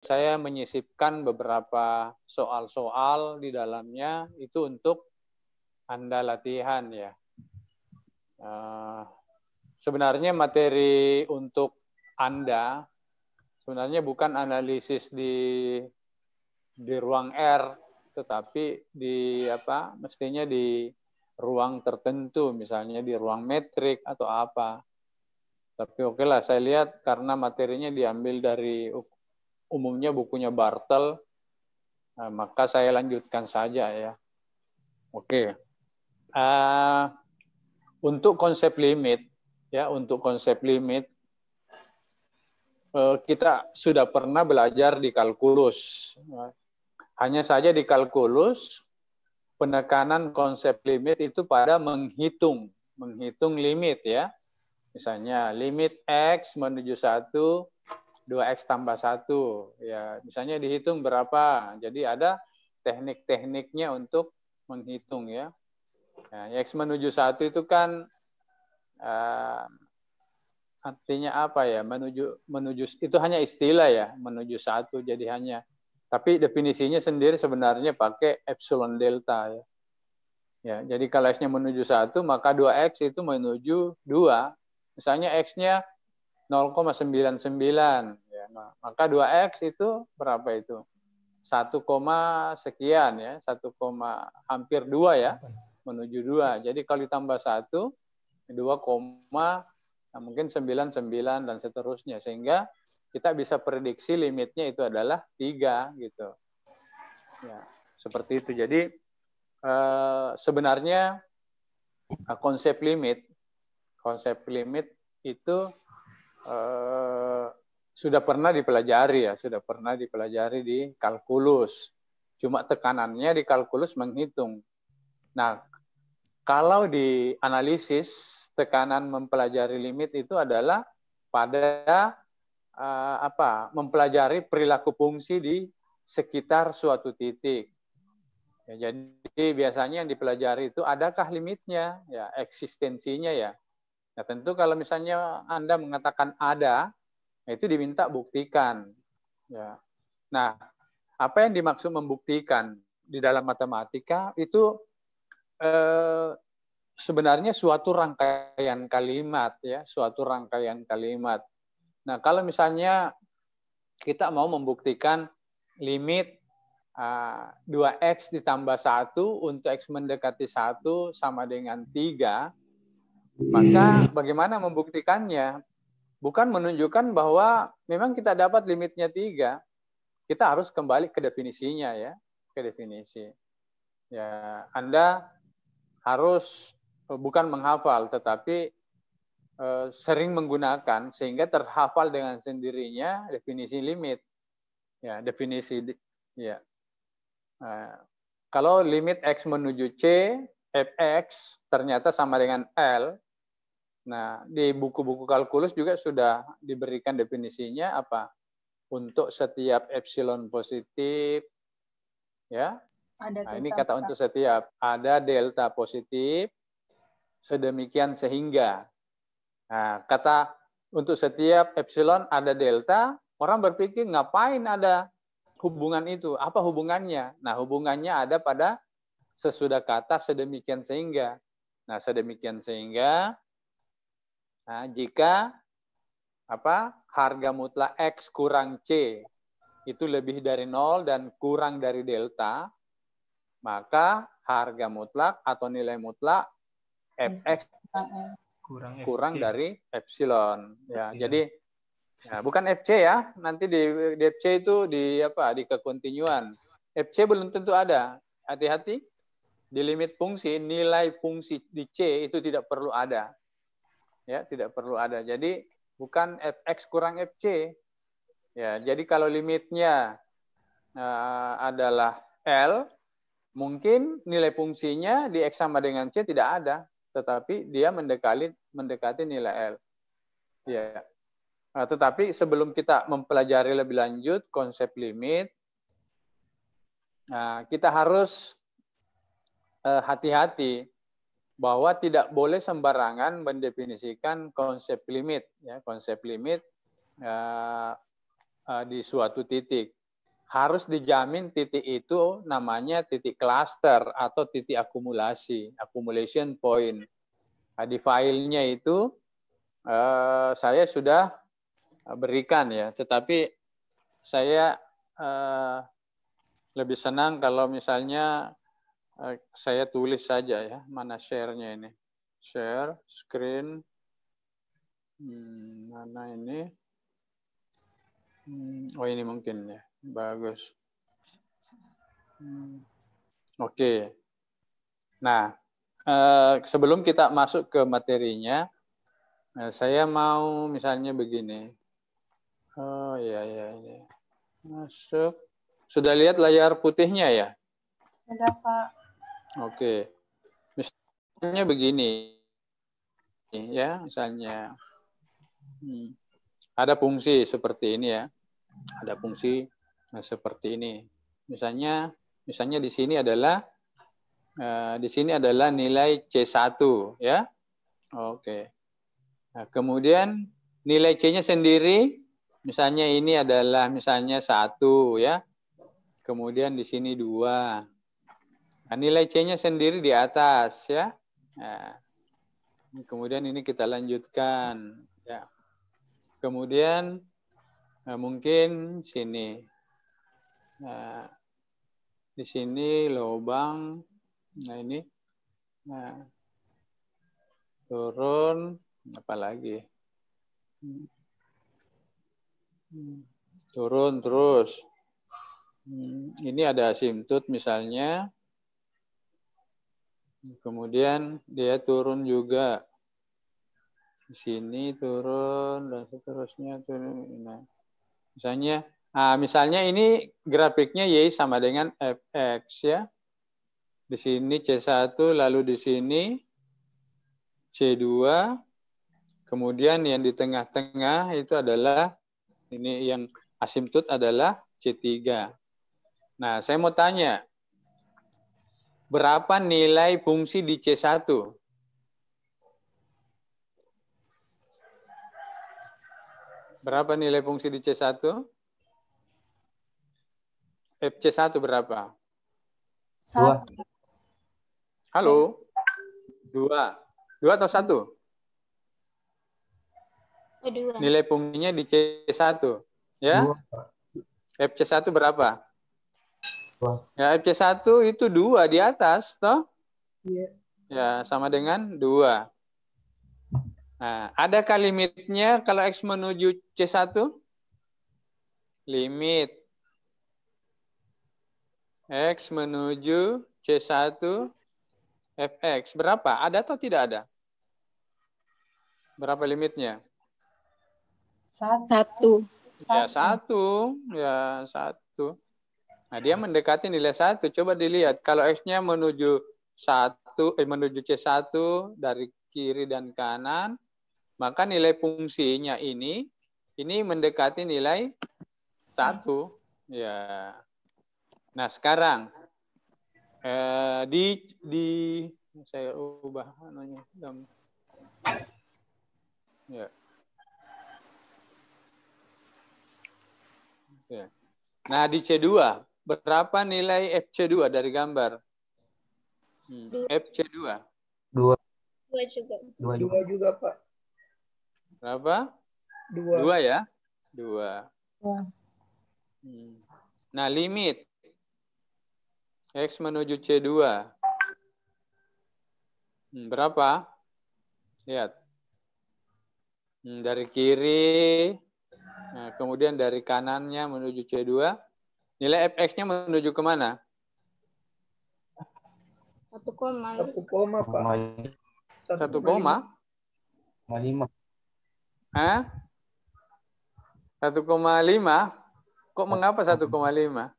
saya menyisipkan beberapa soal-soal di dalamnya itu untuk Anda latihan ya. Sebenarnya materi untuk Anda sebenarnya bukan analisis di ruang R, tetapi mestinya di ruang tertentu, misalnya di ruang metrik atau apa. Tapi oke lah, saya lihat karena materinya diambil dari umumnya bukunya Bartel, maka saya lanjutkan saja ya. Oke. Untuk konsep limit, kita sudah pernah belajar di kalkulus. Hanya saja di kalkulus, penekanan konsep limit itu pada menghitung limit ya. Misalnya limit X menuju 1, 2X tambah 1. Ya, misalnya dihitung berapa. Jadi ada teknik-tekniknya untuk menghitung ya. Nah, X menuju 1 itu kan artinya apa ya? Menuju itu hanya istilah ya, menuju 1 jadi hanya. Tapi definisinya sendiri sebenarnya pakai epsilon delta ya. Ya, jadi kalau X-nya menuju 1, maka 2X itu menuju 2. Misalnya X-nya 0,99 ya, maka 2X itu berapa itu? 1, sekian ya, 1, hampir 2 ya, menuju 2. Jadi kalau ditambah 1, 2, mungkin 99 dan seterusnya, sehingga kita bisa prediksi limitnya itu adalah 3 gitu. Ya, seperti itu. Jadi sebenarnya konsep limit itu sudah pernah dipelajari ya, di kalkulus. Cuma tekanannya di kalkulus menghitung. Nah, kalau di analisis tekanan mempelajari limit itu adalah pada mempelajari perilaku fungsi di sekitar suatu titik. Ya, jadi biasanya yang dipelajari itu adakah limitnya, ya eksistensinya ya. Nah, tentu kalau misalnya Anda mengatakan ada, itu diminta buktikan. Ya. Nah, apa yang dimaksud membuktikan di dalam matematika itu sebenarnya suatu rangkaian kalimat ya, suatu rangkaian kalimat. Nah, kalau misalnya kita mau membuktikan limit 2X ditambah 1 untuk X mendekati 1 sama dengan 3, maka bagaimana membuktikannya? Bukan menunjukkan bahwa memang kita dapat limitnya 3. Kita harus kembali ke definisinya ya, ke definisi. Ya, Anda harus bukan menghafal, tetapi sering menggunakan sehingga terhafal dengan sendirinya definisi limit. Ya, definisi ya. Kalau limit X menuju C, Fx ternyata sama dengan L. Nah, di buku-buku kalkulus juga sudah diberikan definisinya apa? Untuk setiap epsilon positif, ya. Nah, ini kata untuk setiap ada delta positif, sedemikian sehingga. Nah, kata untuk setiap epsilon ada delta, orang berpikir ngapain ada hubungan itu? Apa hubungannya? Nah, hubungannya ada pada sesudah kata sedemikian sehingga. Nah, sedemikian sehingga jika harga mutlak X kurang C itu lebih dari 0 dan kurang dari delta, maka harga mutlak atau nilai mutlak Fx kurang dari epsilon. Ya, jadi bukan FC ya. Nanti di FC itu di kekontinuan. FC belum tentu ada. Hati-hati. Di limit fungsi, nilai fungsi di C itu tidak perlu ada. Ya, tidak perlu ada. Jadi bukan Fx kurang Fc. Ya, jadi kalau limitnya adalah L, mungkin nilai fungsinya di X sama dengan C tidak ada, tetapi dia mendekati nilai L. Ya. Tetapi sebelum kita mempelajari lebih lanjut konsep limit, kita harus hati-hati bahwa tidak boleh sembarangan mendefinisikan konsep limit. Ya, konsep limit di suatu titik. Harus dijamin titik itu namanya titik cluster atau titik akumulasi, accumulation point. Nah, di filenya itu saya sudah berikan ya, tetapi saya lebih senang kalau misalnya saya tulis saja ya, mana share-nya ini. Share, screen, mana ini? Oh ini mungkin ya, bagus. Oke. Nah, sebelum kita masuk ke materinya, saya mau misalnya begini. Oh iya ini. Masuk. Sudah lihat layar putihnya ya? Sudah, Pak. Oke. Misalnya begini. Ya, misalnya ada fungsi seperti ini ya. Ada fungsi seperti ini. Misalnya di sini adalah nilai C1 ya. Oke. Nah, kemudian nilai C-nya sendiri misalnya ini adalah misalnya 1 ya. Kemudian di sini 2. Nah, nilai C-nya sendiri di atas ya. Nah, kemudian ini kita lanjutkan ya. Kemudian mungkin sini. Nah, di sini lubang. Nah, ini. Nah, turun apa lagi? Turun terus. Ini ada asimtut misalnya. Kemudian dia turun juga. Di sini turun dan seterusnya turun. Nah, misalnya ini grafiknya Y sama dengan Fx ya. Di sini C1 lalu di sini C2. Kemudian yang di tengah-tengah itu adalah ini yang asimtut adalah C3. Nah, saya mau tanya, berapa nilai fungsi di C1? Berapa nilai fungsi di C1? FC1 berapa? 1. Halo? 2. 2 atau 1? 2. Nilai fungsinya di C1. Ya? 2. FC1 berapa? 2. Ya, FC1 itu 2 di atas, toh? Iya. Ya, sama dengan 2. Nah, adakah limitnya kalau X menuju C1? Limit X menuju C1 Fx. Berapa? Ada atau tidak ada? Berapa limitnya? 1. Ya, 1. Ya, 1. Nah, dia mendekati nilai 1. Coba dilihat. Kalau X-nya menuju menuju C1 dari kiri dan kanan, maka nilai fungsinya ini mendekati nilai 1. Ya. Nah, sekarang saya ubah anunya. Ya. Ya. Nah, di C2 berapa nilai FC2 dari gambar? FC2. 2 juga. 2 juga, Pak. Berapa? 2 ya? 2. Nah, limit X menuju C2. Berapa? Lihat. Dari kiri, nah, kemudian dari kanannya menuju C2. Nilai Fx-nya menuju kemana? 1 koma, Pak. 1 koma? 5. Hah? 1,5? Kok mengapa 1,5?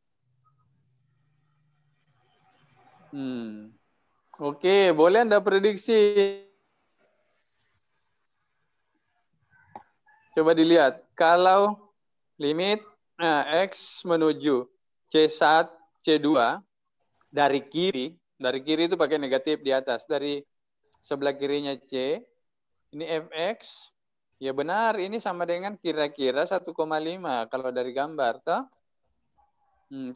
Oke, boleh Anda prediksi? Coba dilihat. Kalau limit X menuju C1, C2 dari kiri itu pakai negatif di atas. Dari sebelah kirinya C, ini Fx, Ya benar, ini sama dengan kira-kira 1,5 kalau dari gambar, toh?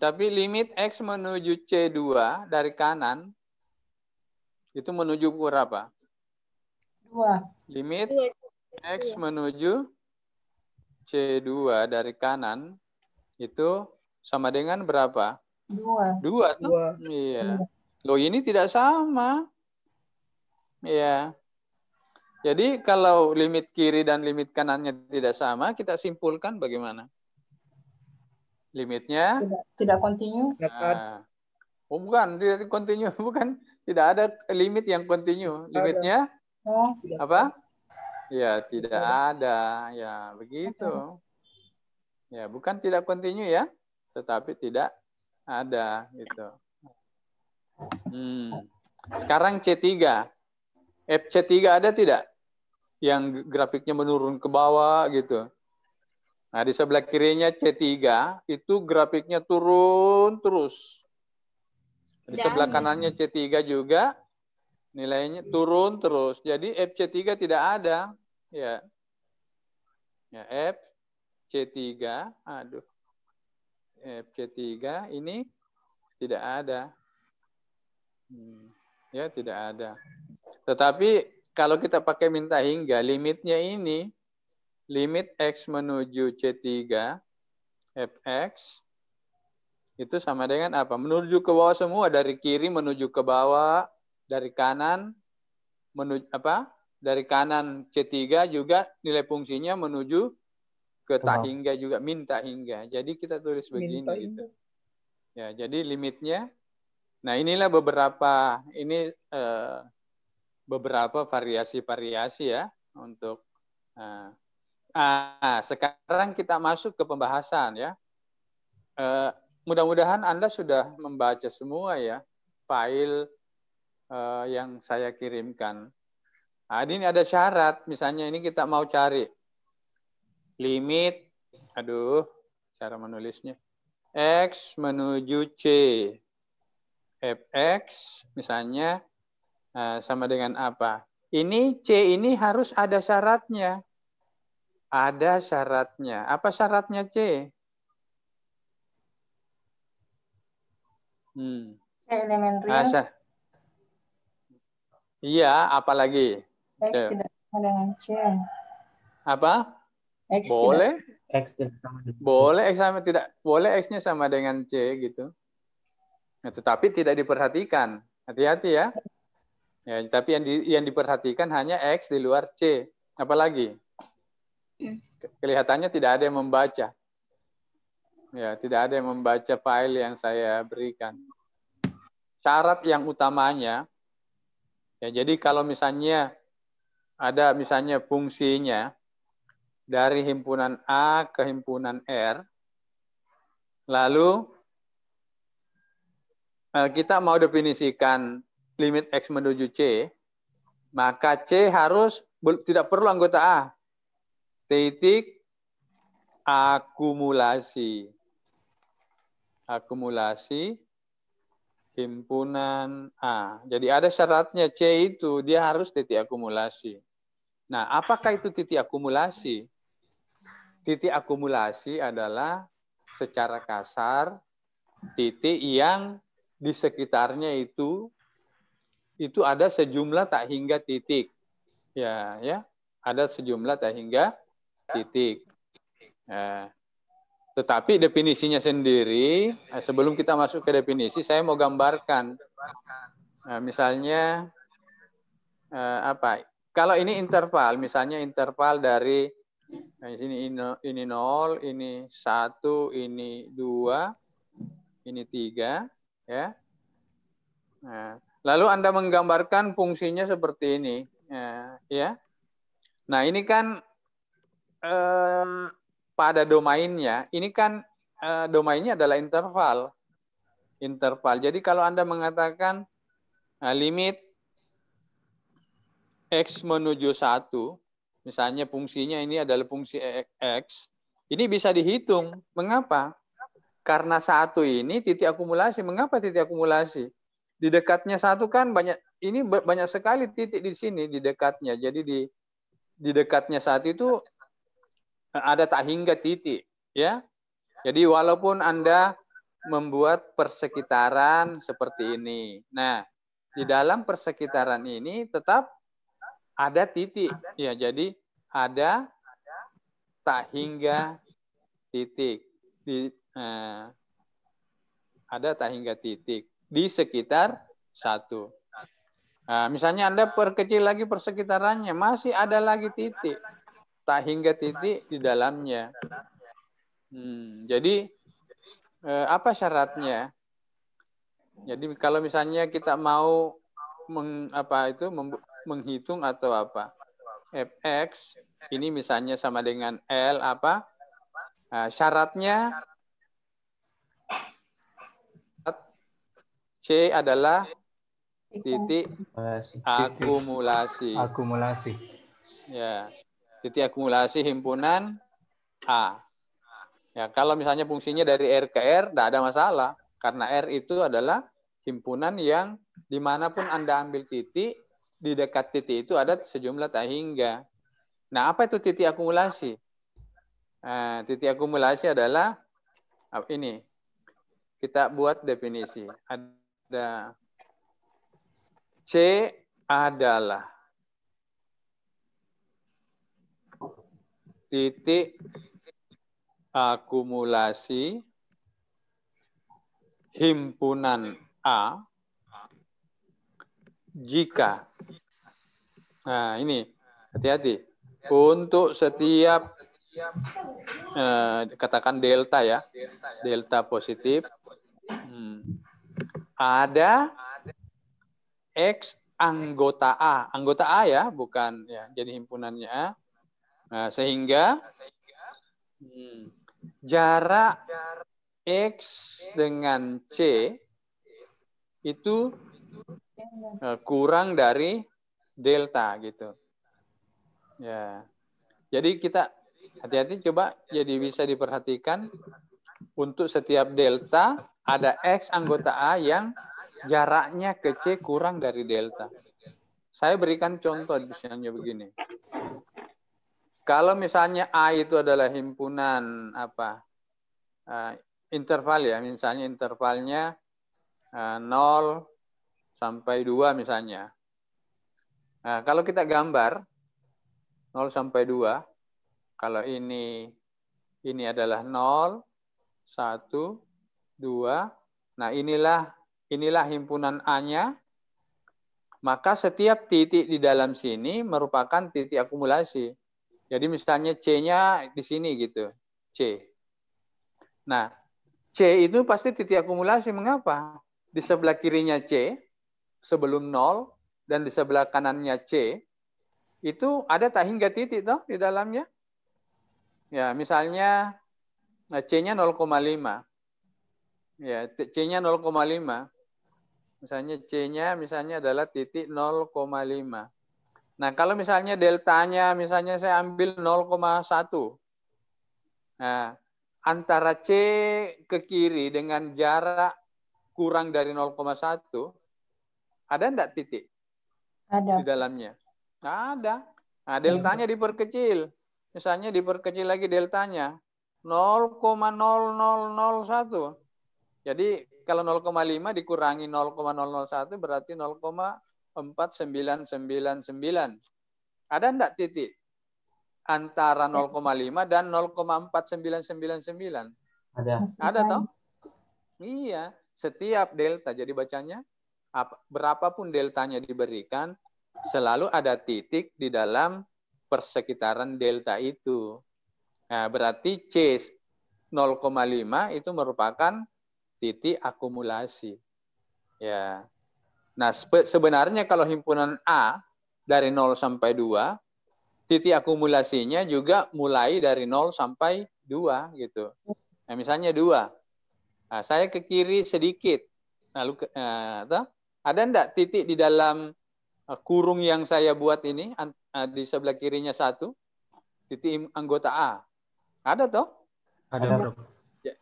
Tapi limit X menuju C2 dari kanan, itu menuju berapa? 2. Limit X menuju C2 dari kanan, itu sama dengan berapa? 2. 2, toh? Iya. Loh, ini tidak sama. Iya. Jadi kalau limit kiri dan limit kanannya tidak sama, kita simpulkan bagaimana? Limitnya Tidak kontinu. Nah, oh bukan, tidak kontinu, bukan. Tidak ada limit yang kontinu. Limitnya apa? Ya, tidak ada. Ya, begitu. Ya, bukan tidak kontinu ya, tetapi tidak ada gitu. Sekarang C3. FC3 ada tidak? Yang grafiknya menurun ke bawah gitu. Nah, di sebelah kirinya C3 itu grafiknya turun terus. Di sebelah kanannya C3 juga nilainya turun terus. Jadi FC3 tidak ada. Ya. Ya, FC3, aduh. FC3 ini tidak ada. Ya, tidak ada. Tetapi kalau kita pakai minta hingga, limitnya ini, limit X menuju C3, Fx, itu sama dengan apa? Menuju ke bawah semua, dari kiri menuju ke bawah, dari kanan menuju apa? Dari kanan C3 juga nilai fungsinya menuju ke tak hingga juga, minta hingga. Jadi kita tulis begini gitu. Ya, jadi limitnya. Nah, inilah beberapa beberapa variasi-variasi ya untuk sekarang kita masuk ke pembahasan ya. Mudah-mudahan Anda sudah membaca semua ya file yang saya kirimkan. Nah, ini ada syarat, misalnya ini kita mau cari limit, cara menulisnya, X menuju C, Fx misalnya sama dengan apa? Ini C ini harus ada syaratnya. Ada syaratnya. Apa syaratnya C? C elemen real. Iya, apalagi? X tidak sama dengan C. Apa? X boleh? Tidak. Boleh X sama tidak? Boleh X-nya sama dengan C gitu. Nah, tetapi tidak diperhatikan. Hati-hati ya. Ya, tapi yang diperhatikan hanya X di luar C. Apalagi? Kelihatannya tidak ada yang membaca. Ya, tidak ada yang membaca file yang saya berikan. Syarat yang utamanya, ya jadi kalau misalnya ada misalnya fungsinya dari himpunan A ke himpunan R, lalu kita mau definisikan limit X menuju C, maka C harus tidak perlu anggota A. Titik akumulasi. Akumulasi himpunan A. Jadi ada syaratnya C itu, dia harus titik akumulasi. Nah, apakah itu titik akumulasi? Titik akumulasi adalah secara kasar titik yang di sekitarnya itu ada sejumlah tak hingga titik. Ya, ada sejumlah tak hingga titik. Tetapi definisinya sendiri, sebelum kita masuk ke definisi, saya mau gambarkan. Misalnya, apa? Kalau ini interval, misalnya interval dari ini 0, ini 1, ini 2, ini 3, ya. Nah, lalu Anda menggambarkan fungsinya seperti ini, ya. Nah, ini kan pada domainnya, ini kan domainnya adalah interval. Interval. Jadi kalau Anda mengatakan limit X menuju 1, misalnya fungsinya ini adalah fungsi X, ini bisa dihitung. Mengapa? Karena 1 ini titik akumulasi. Mengapa titik akumulasi? Di dekatnya 1 kan banyak sekali titik di sini, di dekatnya. Jadi di dekatnya satu itu ada tak hingga titik, ya. Jadi walaupun Anda membuat persekitaran seperti ini. Nah, di dalam persekitaran ini tetap ada titik, ya. Jadi ada tak hingga titik ada tak hingga titik di sekitar satu. Nah, misalnya Anda perkecil lagi persekitarannya, masih ada lagi titik, tak hingga titik di dalamnya. Jadi apa syaratnya? Jadi kalau misalnya kita mau menghitung atau apa, fx ini misalnya sama dengan L apa? Syaratnya C adalah titik akumulasi. Ya, titik akumulasi himpunan A. Ya, kalau misalnya fungsinya dari R ke R, tidak ada masalah. Karena R itu adalah himpunan yang dimanapun Anda ambil titik, di dekat titik itu ada sejumlah tak hingga. Nah, apa itu titik akumulasi? Nah, titik akumulasi adalah ini. Kita buat definisi. Ada C adalah titik akumulasi himpunan A jika, nah ini hati-hati, untuk setiap katakan delta ya, delta positif, ada X anggota A ya, bukan ya, jadi himpunannya A. Nah, sehingga jarak X dengan C itu kurang dari delta gitu. Ya. Jadi kita hati-hati, coba jadi bisa diperhatikan untuk setiap delta ada X anggota A yang jaraknya ke C kurang dari delta. Saya berikan contoh misalnya begini. Kalau misalnya A itu adalah himpunan interval ya, misalnya intervalnya 0 sampai 2 misalnya. Nah, kalau kita gambar 0 sampai 2, kalau ini adalah 0, 1, 2. Nah, inilah himpunan A-nya. Maka setiap titik di dalam sini merupakan titik akumulasi. Jadi misalnya C-nya di sini gitu, C. Nah, C itu pasti titik akumulasi. Mengapa? Di sebelah kirinya C, sebelum 0, dan di sebelah kanannya C, itu ada tak hingga titik toh di dalamnya. Ya, misalnya C-nya 0,5. Ya, C-nya 0,5. Misalnya C-nya adalah titik 0,5. Nah, kalau misalnya deltanya misalnya saya ambil 0,1. Nah, antara C ke kiri dengan jarak kurang dari 0,1, ada enggak titik? Ada. Di dalamnya? Nggak ada. Nah, deltanya diperkecil. Misalnya diperkecil lagi deltanya. 0,0001. Jadi kalau 0,5 dikurangi 0,001 berarti 0,4999. Ada enggak titik antara 0,5 dan 0,4999? Ada toh? Iya, setiap delta. Jadi bacanya berapapun deltanya diberikan, selalu ada titik di dalam persekitaran delta itu. Nah, berarti C 0,5 itu merupakan titik akumulasi. Ya. Nah, sebenarnya kalau himpunan A dari 0 sampai 2, titik akumulasinya juga mulai dari 0 sampai 2 gitu. Nah, misalnya 2. Nah, saya ke kiri sedikit. Lalu ada enggak titik di dalam kurung yang saya buat ini di sebelah kirinya 1? Titik anggota A. Ada toh? Ada, Bro.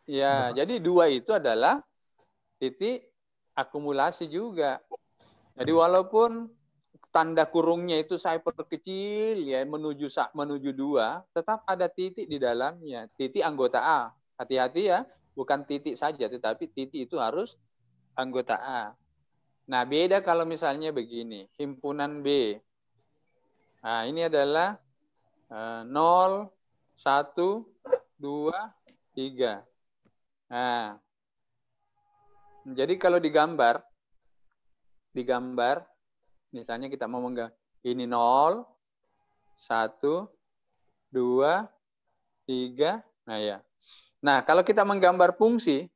Ya, jadi 2 itu adalah titik akumulasi juga. Jadi walaupun tanda kurungnya itu saya perkecil ya menuju 2, tetap ada titik di dalamnya. Titik anggota A. Hati-hati ya, bukan titik saja, tetapi titik itu harus anggota A. Nah, beda kalau misalnya begini, himpunan B. Nah, ini adalah 0, 1, 2, 3. Nah, jadi kalau digambar, misalnya kita mau ini 0, 1, 2, 3. Nah ya. Nah, kalau kita menggambar fungsi,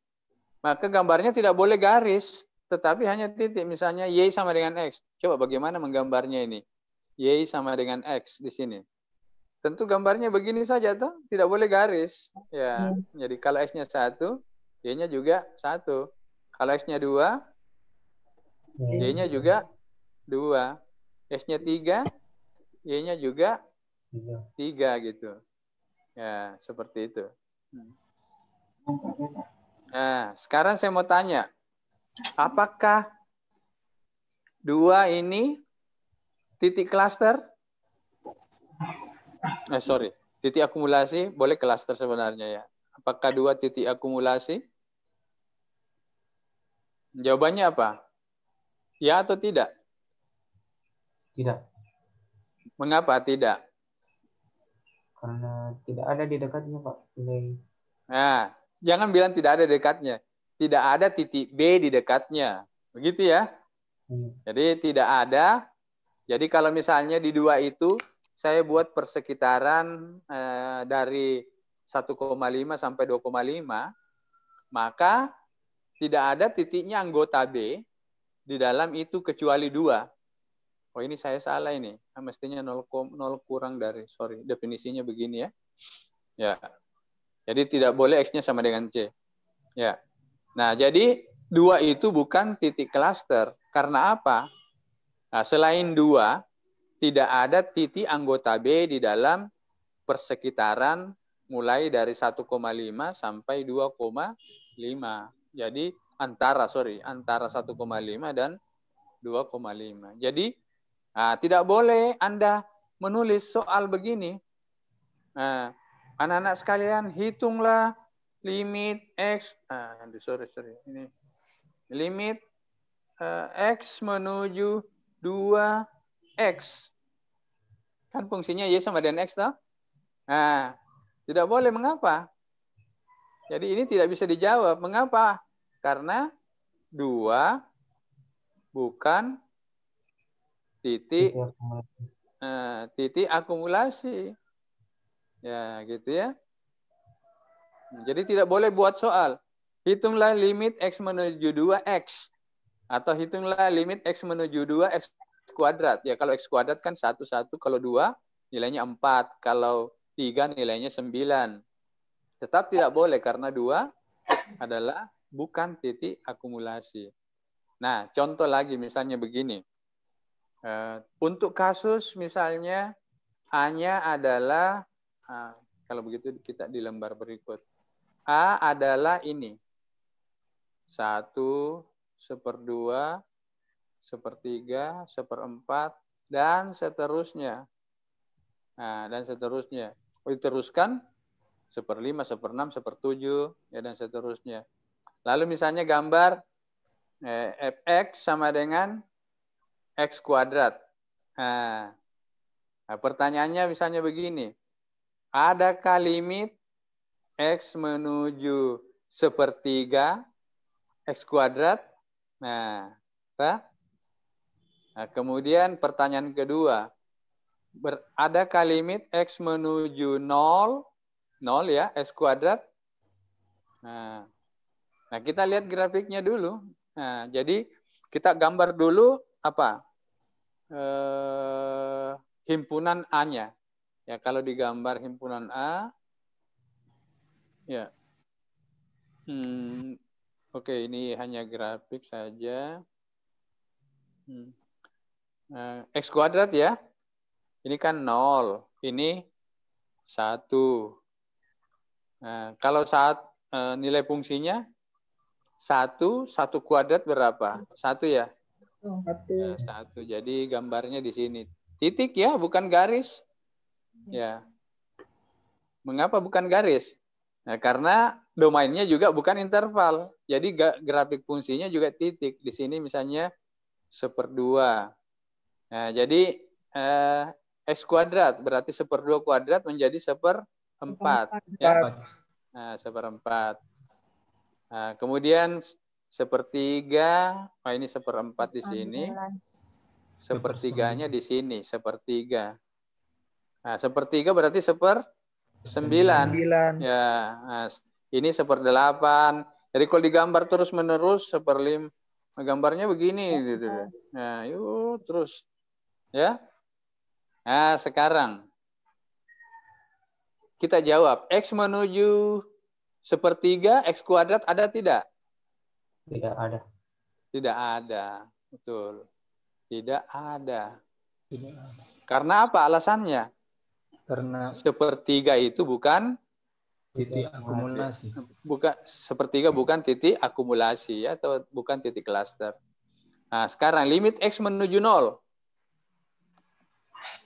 maka gambarnya tidak boleh garis, tetapi hanya titik. Misalnya Y sama dengan X. Coba bagaimana menggambarnya ini? Y sama dengan X di sini. Tentu gambarnya begini saja tuh, tidak boleh garis. Ya. Jadi kalau X-nya 1, Y-nya juga 1. Kalau X-nya 2, Y-nya juga 2. X-nya 3, Y-nya juga 3 gitu. Ya, seperti itu. Nah, sekarang saya mau tanya. Apakah 2 ini titik klaster? Titik akumulasi boleh klaster sebenarnya ya. Apakah 2 titik akumulasi? Jawabannya apa? Ya atau tidak? Tidak. Mengapa tidak? Karena tidak ada di dekatnya, Pak. Nah, jangan bilang tidak ada di dekatnya. Tidak ada titik B di dekatnya. Begitu ya? Jadi tidak ada. Jadi kalau misalnya di 2 itu, saya buat persekitaran dari 1,5 sampai 2,5, maka tidak ada titiknya anggota B di dalam itu kecuali 2. Oh ini saya salah ini. Mestinya 0 kurang dari, definisinya begini ya. Ya. Jadi tidak boleh X-nya sama dengan C. Ya. Nah, jadi 2 itu bukan titik klaster. Karena apa? Nah, selain 2, tidak ada titik anggota B di dalam persekitaran mulai dari 1,5 sampai 2,5. Jadi antara 1,5 dan 2,5. Jadi tidak boleh Anda menulis soal begini. Nah, anak-anak sekalian, hitunglah limit X. Ini limit X menuju 2X. Kan fungsinya Y sama dengan X, toh? Nah, tidak boleh. Mengapa? Jadi ini tidak bisa dijawab. Mengapa? Karena 2 bukan titik akumulasi. Ya, gitu ya. Jadi tidak boleh buat soal. Hitunglah limit X menuju 2X. Atau hitunglah limit X menuju 2X kuadrat. Ya, kalau X kuadrat kan 1, kalau 2 nilainya 4. Kalau 3 nilainya 9. Tetap tidak boleh karena 2 adalah bukan titik akumulasi. Nah, contoh lagi misalnya begini. Untuk kasus misalnya A-nya adalah, kalau begitu kita di lembar berikut. A adalah ini. 1/2, 1/3, 1/4, dan seterusnya. Nah, dan seterusnya. Diteruskan 1/5, 1/6, 1/7, ya, dan seterusnya. Lalu misalnya gambar fx sama dengan x kuadrat. Nah, pertanyaannya misalnya begini. Adakah limit x menuju 1/3 x kuadrat? Nah, kemudian pertanyaan kedua. Adakah limit x menuju 0 ya, x kuadrat? Nah, kita lihat grafiknya dulu. Nah, jadi kita gambar dulu apa? Himpunan A-nya. Ya, kalau digambar himpunan A, ya. Oke, ini hanya grafik saja. X kuadrat ya. Ini kan 0. Ini 1. Nah, kalau nilai fungsinya 1 kuadrat berapa? 1 ya? Ya, 1. Jadi gambarnya di sini. Titik ya, bukan garis. Ya. Mengapa bukan garis? Nah, karena domainnya juga bukan interval. Jadi grafik fungsinya juga titik. Di sini misalnya 1/2. Nah, jadi X kuadrat berarti 1/2 kuadrat menjadi 1/4. Ya. Nah, 1/4. Nah, kemudian 1/3. Oh, ini 1/4 di sini. 1/3-nya di sini. 1/3. Nah, 1/3 berarti 1/9. Ya, nah, ini 1/8. Jadi kalau digambar terus menerus 1/5. Gambarnya begini gitu. Nah, yuk terus. Ya. Nah, sekarang kita jawab. X menuju 1/3 X kuadrat ada tidak? Tidak ada. Tidak ada. Betul. Tidak ada. Karena apa alasannya? Karena 1/3 itu bukan titik akumulasi. Bukan 1/3 bukan titik akumulasi atau bukan titik klaster. Nah, sekarang limit X menuju 0.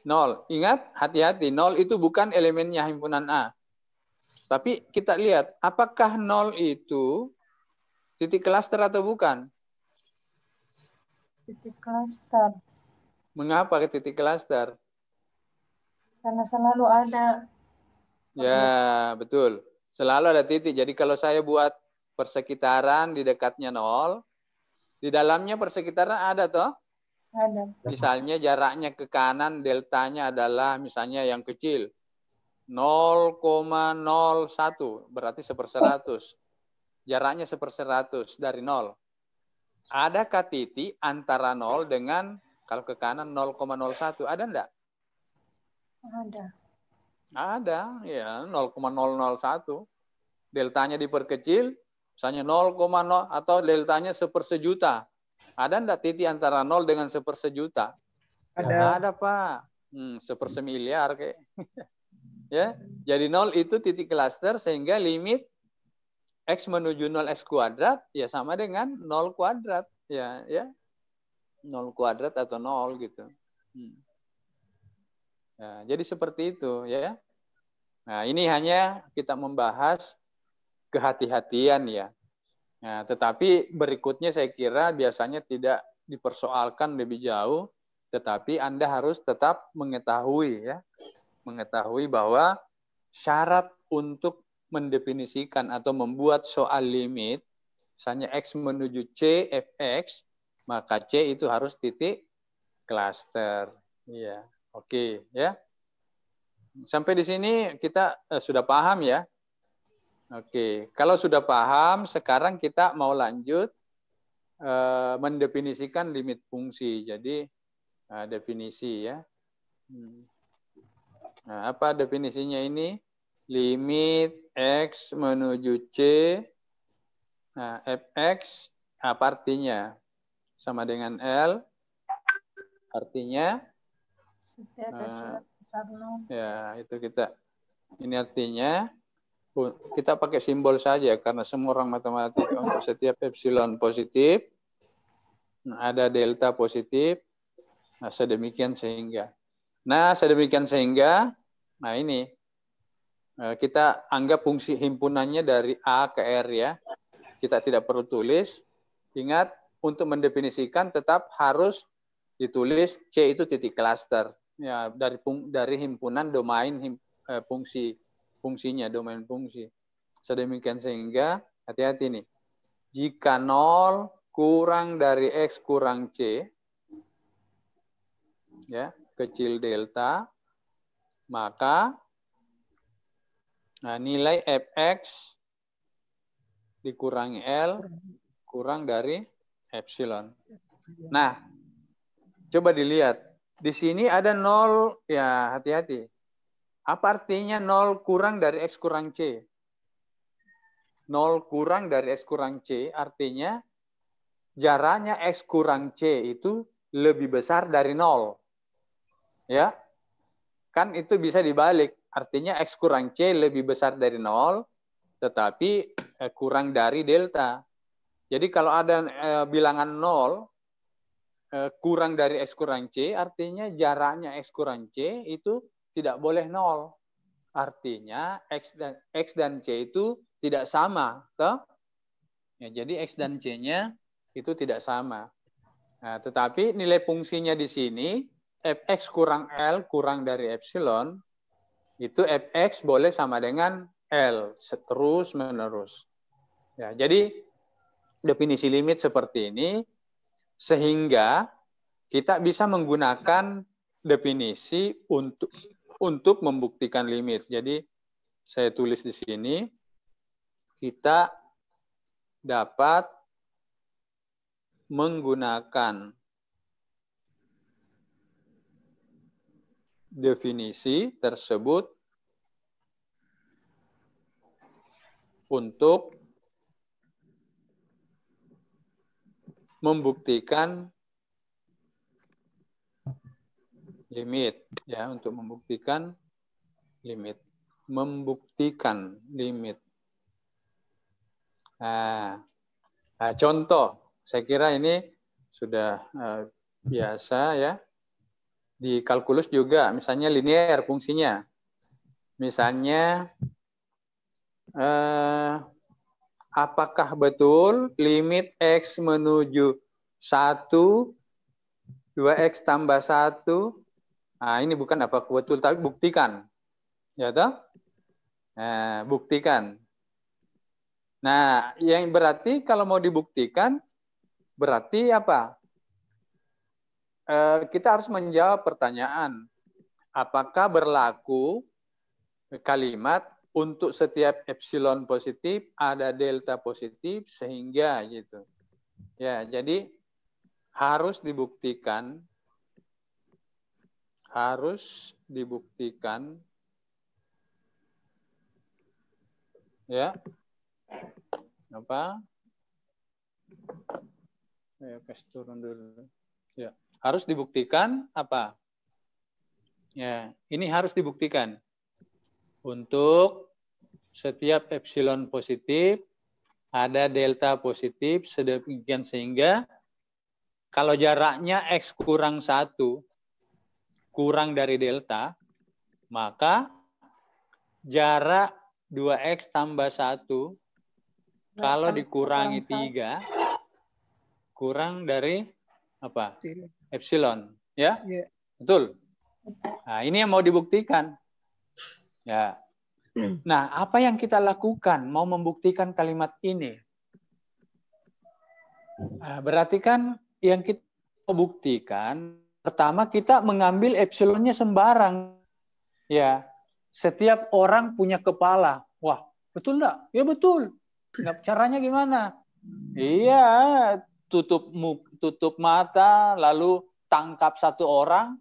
0. Ingat, hati-hati. 0 itu bukan elemennya himpunan A. Tapi kita lihat, apakah 0 itu titik klaster atau bukan? Titik klaster. Mengapa ke titik klaster? Karena selalu ada. Ya, betul. Selalu ada titik. Jadi kalau saya buat persekitaran di dekatnya 0, di dalamnya persekitaran ada toh? Ada. Misalnya jaraknya ke kanan, deltanya adalah misalnya yang kecil. 0,01, berarti 1/100. Jaraknya 1/100 dari 0. Adakah titik antara 0 dengan, kalau ke kanan 0,01, ada enggak? Ada. Ada, ya 0,001. Deltanya diperkecil, misalnya 0,0 atau deltanya 1/1.000.000. Ada enggak titik antara 0 dengan 1/1.000.000? Ada Pak. 1/1.000.000.000 kayak. Ya, jadi 0 itu titik klaster sehingga limit X menuju 0 X kuadrat ya sama dengan 0 kuadrat. Ya, 0 kuadrat atau 0 gitu. Nah, jadi seperti itu ya. Nah, ini hanya kita membahas kehati-hatian ya. Nah, tetapi berikutnya saya kira biasanya tidak dipersoalkan lebih jauh, tetapi Anda harus tetap mengetahui ya. Mengetahui bahwa syarat untuk mendefinisikan atau membuat soal limit, misalnya X menuju C, Fx, maka C itu harus titik klaster. Iya, oke ya. Sampai di sini kita sudah paham ya. Oke, kalau sudah paham, sekarang kita mau lanjut mendefinisikan limit fungsi. Jadi definisi ya. Nah, apa definisinya ini? Limit X menuju C. Nah, Fx apa artinya? Sama dengan L. Artinya? Setiap epsilon besar 0. Ya, itu kita. Ini artinya kita pakai simbol saja karena semua orang matematika untuk setiap epsilon positif ada delta positif. Nah, sedemikian sehingga. Nah, ini kita anggap fungsi himpunannya dari A ke R ya. Kita tidak perlu tulis. Ingat, untuk mendefinisikan tetap harus ditulis C itu titik klaster. Ya, dari himpunan domain fungsinya, domain fungsi. Sedemikian sehingga, hati-hati nih. Jika 0 kurang dari X kurang C, ya, kecil delta, maka nilai Fx dikurangi L kurang dari epsilon. Nah, coba dilihat. Di sini ada 0, ya hati-hati. Apa artinya 0 kurang dari X kurang C? 0 kurang dari X kurang C artinya jaraknya X kurang C itu lebih besar dari 0. Ya, kan itu bisa dibalik. Artinya X kurang C lebih besar dari 0, tetapi kurang dari delta. Jadi kalau ada bilangan 0, kurang dari X kurang C, artinya jaraknya X kurang C itu tidak boleh 0. Artinya X dan C itu tidak sama. Toh? Ya, jadi X dan C-nya itu tidak sama. Nah, tetapi nilai fungsinya di sini, fx kurang L kurang dari epsilon, itu fx boleh sama dengan L, terus menerus. Ya, jadi definisi limit seperti ini, sehingga kita bisa menggunakan definisi untuk membuktikan limit. Jadi saya tulis di sini, kita dapat menggunakan definisi tersebut untuk membuktikan limit, ya, untuk membuktikan limit. Nah, contoh, saya kira ini sudah biasa ya. Di kalkulus juga, misalnya linear fungsinya. Misalnya, apakah betul limit X menuju 1, 2X tambah 1? Nah, ini bukan apa betul, tapi buktikan. Ya toh? Nah, buktikan. Nah, yang berarti kalau mau dibuktikan, berarti apa? Kita harus menjawab pertanyaan. Apakah berlaku kalimat untuk setiap epsilon positif ada delta positif sehingga gitu. Ya, jadi harus dibuktikan ya. Apa? Saya kasih turun dulu. Ya, harus dibuktikan apa? Ya, ini harus dibuktikan. Untuk setiap epsilon positif ada delta positif sedemikian sehingga kalau jaraknya X kurang 1 kurang dari delta, maka jarak 2X tambah 1 kalau dikurangi 3 kurang dari apa? Epsilon, ya? Yeah. Betul. Nah, ini yang mau dibuktikan. Ya. Nah, apa yang kita lakukan mau membuktikan kalimat ini? Nah, berarti kan yang kita buktikan, pertama kita mengambil epsilonnya sembarang. Ya, setiap orang punya kepala. Wah, betul enggak? Ya betul. Nah, caranya gimana? Iya, tutup mata, lalu tangkap satu orang,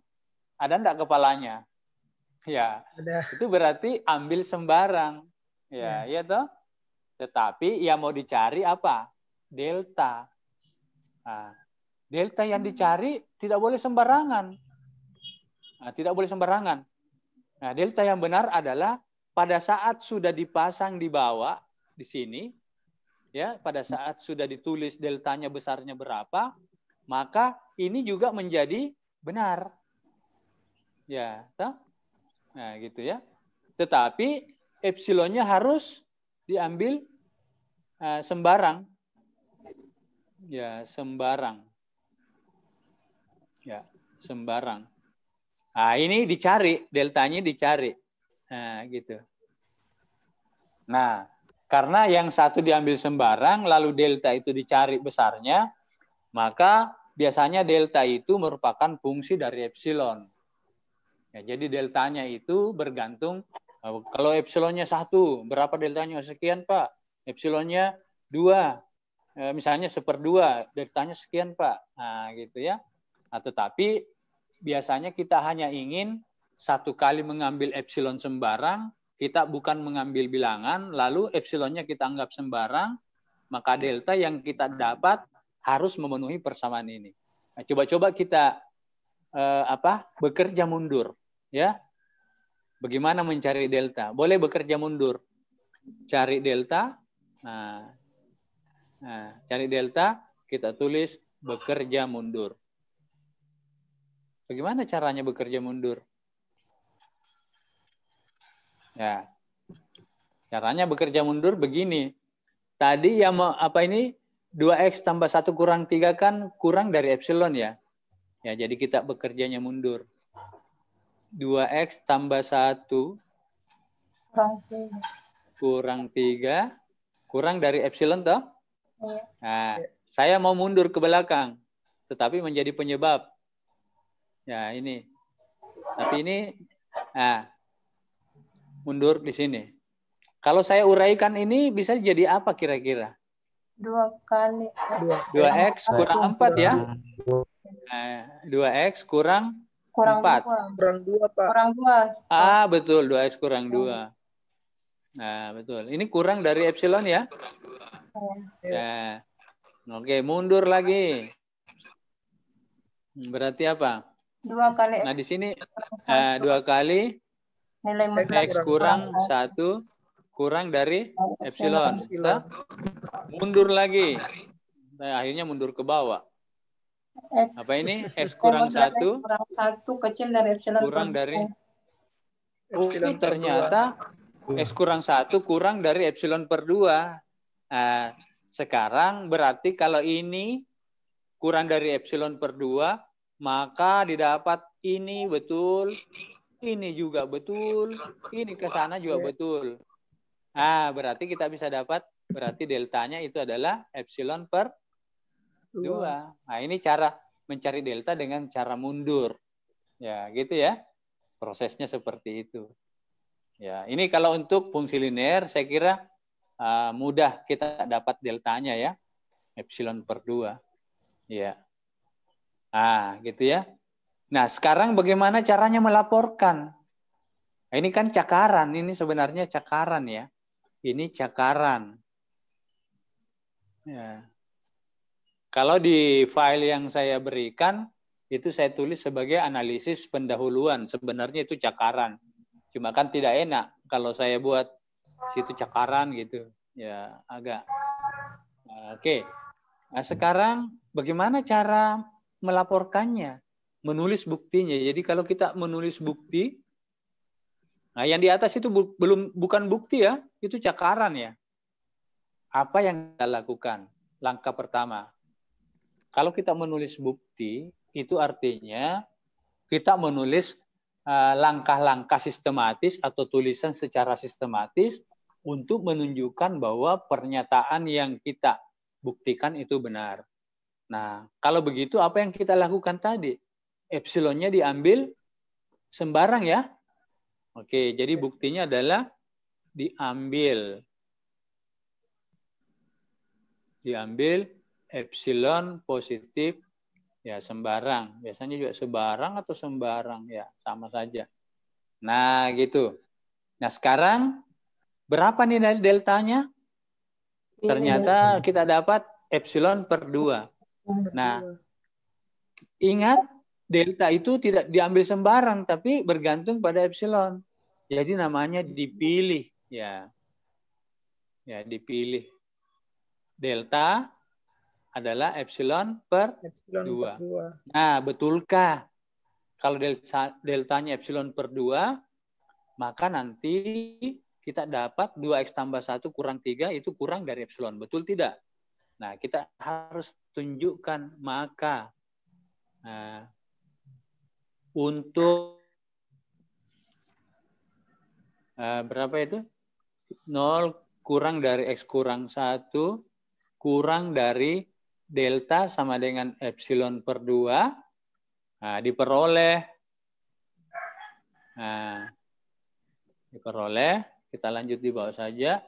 ada enggak kepalanya? Ya, itu berarti ambil sembarang. Ya, ya toh. Tetapi yang mau dicari apa? Delta. Nah, delta yang dicari tidak boleh sembarangan. Nah, tidak boleh sembarangan. Nah, delta yang benar adalah pada saat sudah dipasang di bawah di sini, ya, pada saat sudah ditulis deltanya besarnya berapa, maka ini juga menjadi benar. Ya, toh? Nah, gitu ya. Tetapi epsilonnya harus diambil sembarang. Ya, sembarang. Ya, sembarang. Nah, ini dicari, deltanya dicari. Nah, gitu. Nah, karena yang satu diambil sembarang, lalu delta itu dicari besarnya, maka biasanya delta itu merupakan fungsi dari epsilon. Ya, jadi deltanya itu bergantung, kalau epsilonnya 1, berapa deltanya? Sekian, Pak. Epsilonnya 2, misalnya 1/2, deltanya sekian, Pak. Nah, gitu ya. Nah, tetapi biasanya kita hanya ingin satu kali mengambil epsilon sembarang, kita bukan mengambil bilangan, lalu epsilonnya kita anggap sembarang, maka delta yang kita dapat harus memenuhi persamaan ini. Nah, coba-coba kita bekerja mundur. Ya, bagaimana mencari delta? Boleh bekerja mundur, cari delta. Nah, cari delta, kita tulis bekerja mundur. Bagaimana caranya bekerja mundur? Ya, caranya bekerja mundur begini. Tadi yang apa ini 2x tambah 1 kurang 3 kan kurang dari epsilon ya. Ya, jadi kita bekerjanya mundur. 2x tambah 1 kurang 3 kurang dari epsilon toh? Iya. Nah, saya mau mundur ke belakang, tetapi menjadi penyebab. Ya, ini. Tapi ini, nah, mundur di sini. Kalau saya uraikan ini bisa jadi apa kira-kira? 2 kali 2x kurang 4 ya? Nah, 2x kurang 4. Kurang 2, Pak. Kurang 2. Ah, betul. 2x kurang 2. Nah, betul. Ini kurang dari epsilon ya? Ya. Oke, mundur lagi. Berarti apa? 2 kali Nah, di sini 2 kali nilai x kurang 1 kurang dari epsilon. Kita mundur lagi. Nah, akhirnya mundur ke bawah. Apa ini? X kurang 1 kurang 1 kecil dari epsilon kurang dari Epsilon per ternyata X kurang 1 kurang dari epsilon per 2. Nah, sekarang berarti kalau ini kurang dari epsilon per 2, maka didapat ini betul, ini juga betul, ini ke sana juga betul. Nah, berarti kita bisa dapat, berarti deltanya itu adalah epsilon per 2. Nah, ini cara mencari delta dengan cara mundur. Ya, gitu ya. Prosesnya seperti itu. Ya, ini kalau untuk fungsi linear saya kira mudah kita dapat deltanya ya. Epsilon per 2. Ya. Nah, gitu ya. Nah, sekarang bagaimana caranya melaporkan? Nah, ini kan cakaran, ini sebenarnya cakaran ya. Ini cakaran. Ya. Kalau di file yang saya berikan, itu saya tulis sebagai analisis pendahuluan. Sebenarnya itu cakaran. Cuma kan tidak enak kalau saya buat situ cakaran gitu. Ya, agak. Oke. Nah, sekarang bagaimana cara melaporkannya? Menulis buktinya. Jadi kalau kita menulis bukti, nah yang di atas itu bukan bukti ya, itu cakaran ya. Apa yang kita lakukan? Langkah pertama. Kalau kita menulis bukti, itu artinya kita menulis langkah-langkah sistematis atau tulisan secara sistematis untuk menunjukkan bahwa pernyataan yang kita buktikan itu benar. Nah, kalau begitu apa yang kita lakukan tadi? Epsilonnya diambil sembarang ya. Oke, jadi buktinya adalah diambil epsilon positif ya sembarang. Biasanya juga sebarang atau sembarang ya, sama saja. Nah, gitu. Nah, sekarang berapa nih deltanya? Ternyata kita dapat epsilon per 2. Nah, ingat delta itu tidak diambil sembarang tapi bergantung pada epsilon. Jadi namanya dipilih ya. Ya, dipilih. Delta adalah epsilon per 2. Nah, betulkah kalau deltanya epsilon per 2, maka nanti kita dapat 2x tambah 1 kurang 3 itu kurang dari epsilon. Betul tidak? Nah, kita harus tunjukkan maka untuk berapa itu? 0 kurang dari X kurang 1 kurang dari delta sama dengan epsilon per 2 diperoleh kita lanjut di bawah saja.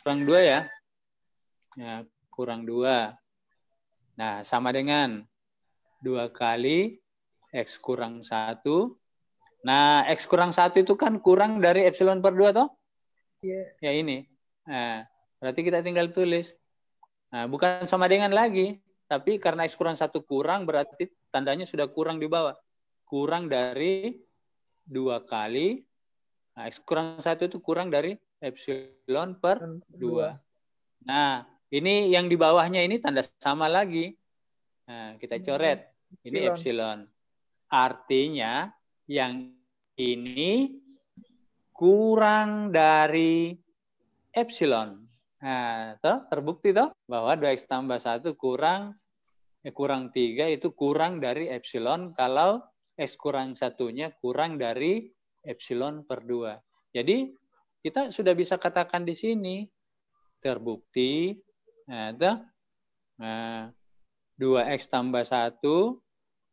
Kurang 2 ya. Ya, kurang 2. Nah, sama dengan 2 kali X kurang 1. Nah, X kurang 1 itu kan kurang dari epsilon per 2 toh? Iya. Ya ini. Nah, berarti kita tinggal tulis. Nah, bukan sama dengan lagi. tapi karena X kurang 1 kurang, berarti tandanya sudah kurang di bawah. Kurang dari 2 kali, nah, X kurang 1 itu kurang dari epsilon per 2. Nah, ini yang di bawahnya ini tanda sama lagi. Nah, kita coret. Ini epsilon. Artinya yang ini kurang dari epsilon. Nah, terbukti toh bahwa 2X tambah 1 kurang 3 itu kurang dari epsilon kalau X kurang 1-nya kurang dari epsilon per 2. Jadi kita sudah bisa katakan di sini terbukti 2X tambah 1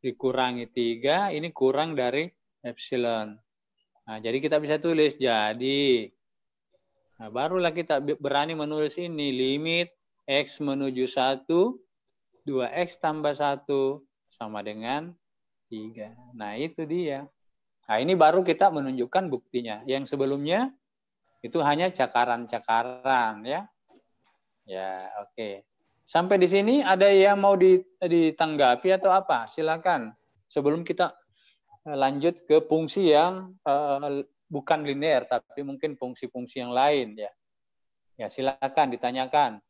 dikurangi 3 ini kurang dari epsilon. Nah, jadi kita bisa tulis jadi barulah kita berani menulis ini limit X menuju 1 2X tambah 1 sama dengan 3. Nah, itu dia. Nah, ini baru kita menunjukkan buktinya. Yang sebelumnya itu hanya cakaran-cakaran ya. Ya, oke. Sampai di sini ada yang mau ditanggapi atau apa? Silakan. Sebelum kita lanjut ke fungsi yang bukan linear tapi mungkin fungsi-fungsi yang lain ya. Ya, silakan ditanyakan.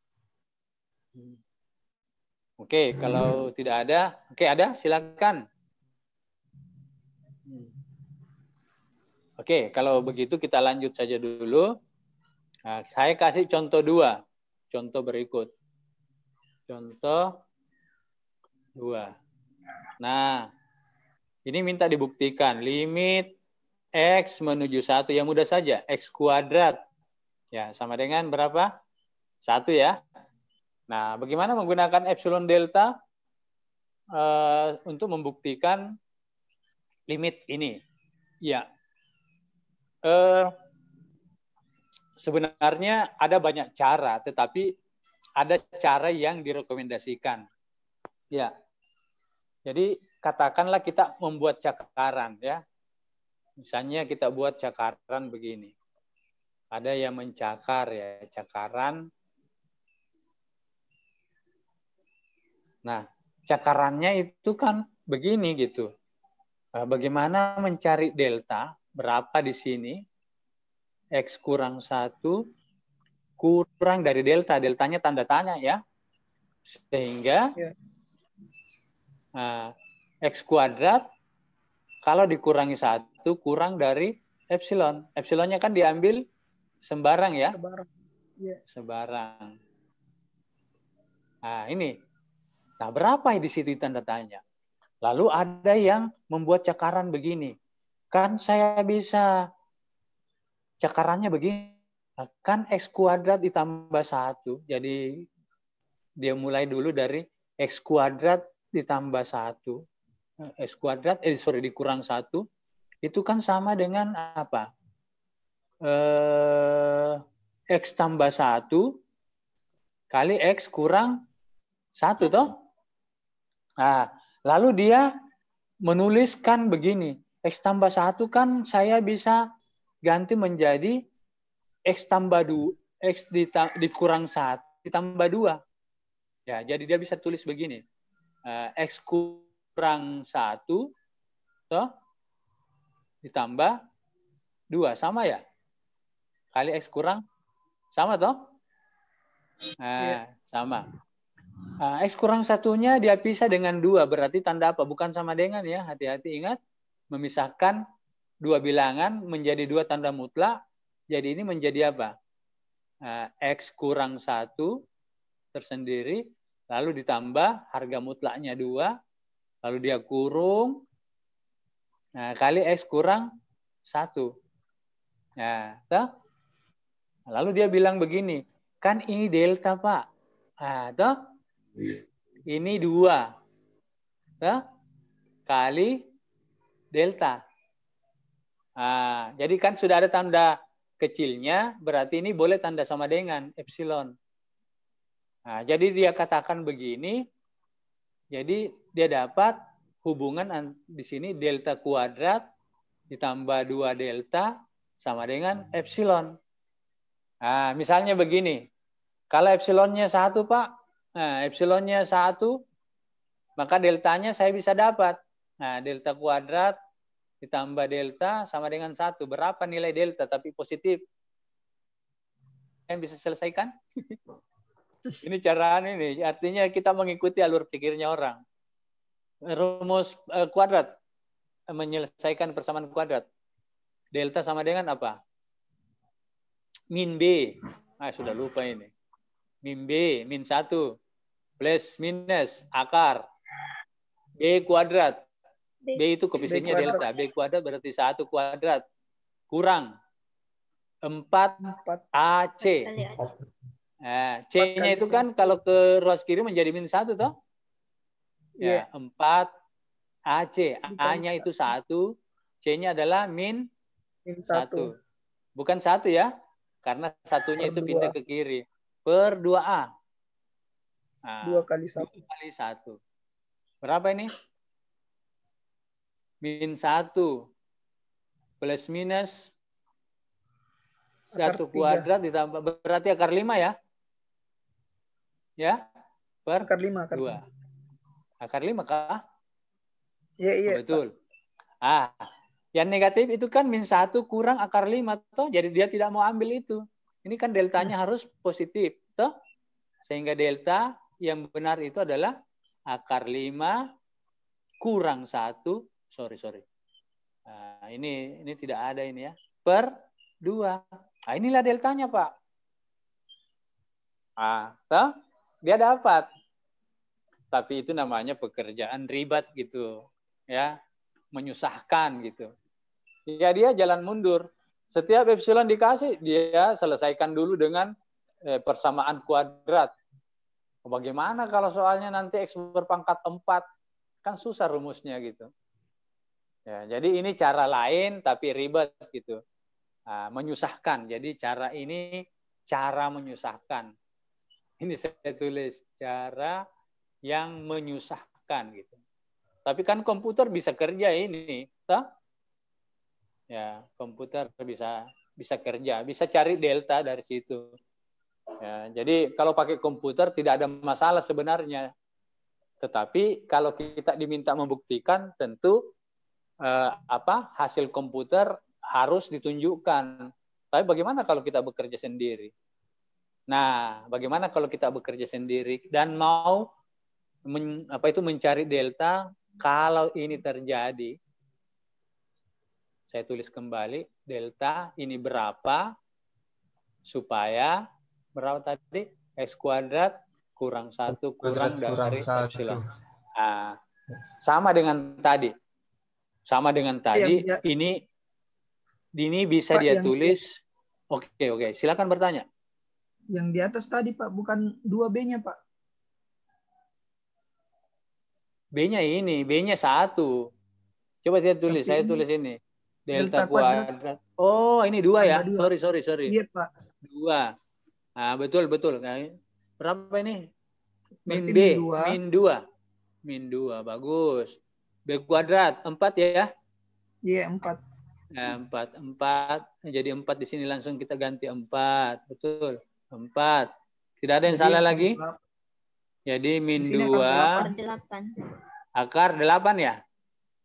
Oke, kalau tidak ada, oke ada, silakan. Oke, kalau begitu kita lanjut saja dulu. Nah, saya kasih contoh 2. Contoh berikut. Contoh 2. Nah, ini minta dibuktikan limit X menuju 1 yang mudah saja, X kuadrat. Ya, sama dengan berapa? 1 ya. Nah, bagaimana menggunakan epsilon delta untuk membuktikan limit ini? Ya, sebenarnya ada banyak cara, tetapi ada cara yang direkomendasikan. Ya, jadi katakanlah kita membuat cakaran ya. Misalnya kita buat cakaran begini. Ada yang mencakar ya, cakaran. Nah, cakarannya itu kan begini gitu. Bagaimana mencari delta? Berapa di sini? X kurang 1 kurang dari delta. Deltanya tanda tanya ya. Sehingga X kuadrat kalau dikurangi 1 kurang dari epsilon. Epsilonnya kan diambil sembarang ya. Sembarang. Nah, ini. Nah, berapa di situ tanda tanya? Lalu ada yang membuat cakaran begini. Kan saya bisa cakarannya begini. Kan X kuadrat ditambah 1. Jadi dia mulai dulu dari X kuadrat ditambah 1. X kuadrat, dikurang 1. Itu kan sama dengan apa? X tambah 1 kali X kurang 1 toh? Nah, lalu dia menuliskan begini. X tambah 1 kan saya bisa ganti menjadi X tambah 2, X dikurang 1 ditambah 2. Ya, jadi dia bisa tulis begini. X kurang 1 toh ditambah 2 sama ya? Kali X kurang sama toh? Nah, sama. X kurang 1-nya dia pisah dengan 2, berarti tanda apa? Bukan sama dengan ya, hati-hati ingat. Memisahkan dua bilangan menjadi 2 tanda mutlak, jadi ini menjadi apa? X kurang 1 tersendiri, lalu ditambah harga mutlaknya 2, lalu dia kurung, kali X kurang 1. Nah, toh? Lalu dia bilang begini, kan ini delta Pak. Toh? Ini 2. Toh? Kali delta. Jadi kan sudah ada tanda kecilnya, berarti ini boleh tanda sama dengan epsilon. Jadi dia katakan begini, jadi dia dapat hubungan di sini delta kuadrat ditambah 2 delta sama dengan epsilon. Misalnya begini, kalau epsilonnya 1 Pak, epsilonnya 1 maka deltanya saya bisa dapat. Nah, delta kuadrat ditambah delta sama dengan 1. Berapa nilai delta tapi positif? Yang bisa selesaikan? Ini cara ini. Artinya kita mengikuti alur pikirnya orang. Rumus kuadrat. Menyelesaikan persamaan kuadrat. Delta sama dengan apa? Min B. Sudah lupa ini. Min B, min 1. Plus minus akar. B kuadrat. B itu koefisiennya delta. B kuadrat berarti 1 kuadrat. Kurang 4 AC. Nah, C-nya itu kan kalau ke ruas kiri menjadi min 1 toh? Ya, 4 AC. A-nya itu 1. C-nya adalah min 1. Bukan 1 ya. Karena satunya itu pindah ke kiri. Per 2A. Nah, 2 kali 1. 2 kali 1. Berapa ini? Min 1 plus minus 1 kuadrat ditambah berarti akar 5 ya? Ya? Per akar 5. 2. Akar 5 kah? Iya. Betul. Yang negatif itu kan min 1 kurang akar 5 toh, jadi dia tidak mau ambil itu. Ini kan deltanya harus positif toh. Sehingga delta yang benar itu adalah akar 5 kurang 1. Sorry. Nah, ini tidak ada ini ya. Per 2. Nah, inilah deltanya, Pak. Toh, dia dapat. Tapi itu namanya pekerjaan ribet gitu. Ya, menyusahkan gitu. Ya, dia jalan mundur. Setiap epsilon dikasih, dia selesaikan dulu dengan persamaan kuadrat. Bagaimana kalau soalnya nanti X berpangkat 4? Kan susah rumusnya gitu. Ya, jadi ini cara lain tapi ribet gitu. Menyusahkan. Jadi cara ini cara menyusahkan. Ini saya tulis cara yang menyusahkan gitu. Tapi kan komputer bisa kerja ini, toh? Ya, komputer bisa kerja, bisa cari delta dari situ. Ya, jadi kalau pakai komputer tidak ada masalah sebenarnya. Tetapi kalau kita diminta membuktikan, tentu hasil komputer harus ditunjukkan. Tapi bagaimana kalau kita bekerja sendiri? Nah, bagaimana kalau kita bekerja sendiri dan mau mencari delta kalau ini terjadi? Saya tulis kembali delta ini berapa supaya berapa tadi? X kuadrat kurang 1 kurang dari epsilon. Sama dengan tadi. Ini bisa Pak, dia tulis. Oke. Silakan bertanya. Yang di atas tadi, Pak, bukan 2B-nya, Pak. B-nya ini, B-nya 1. Coba saya tulis, ini. Delta kuadrat. Oh, ini 2 ya? 2. Sorry. Iya, Pak. 2. Nah, betul. Berapa ini? Min B, min 2. Bagus. B kuadrat 4 ya? Iya, 4. Nah, 4. Jadi 4 di sini langsung kita ganti 4. Betul. 4. Tidak ada yang salah lagi? Jadi min 2. Akar 8 ya?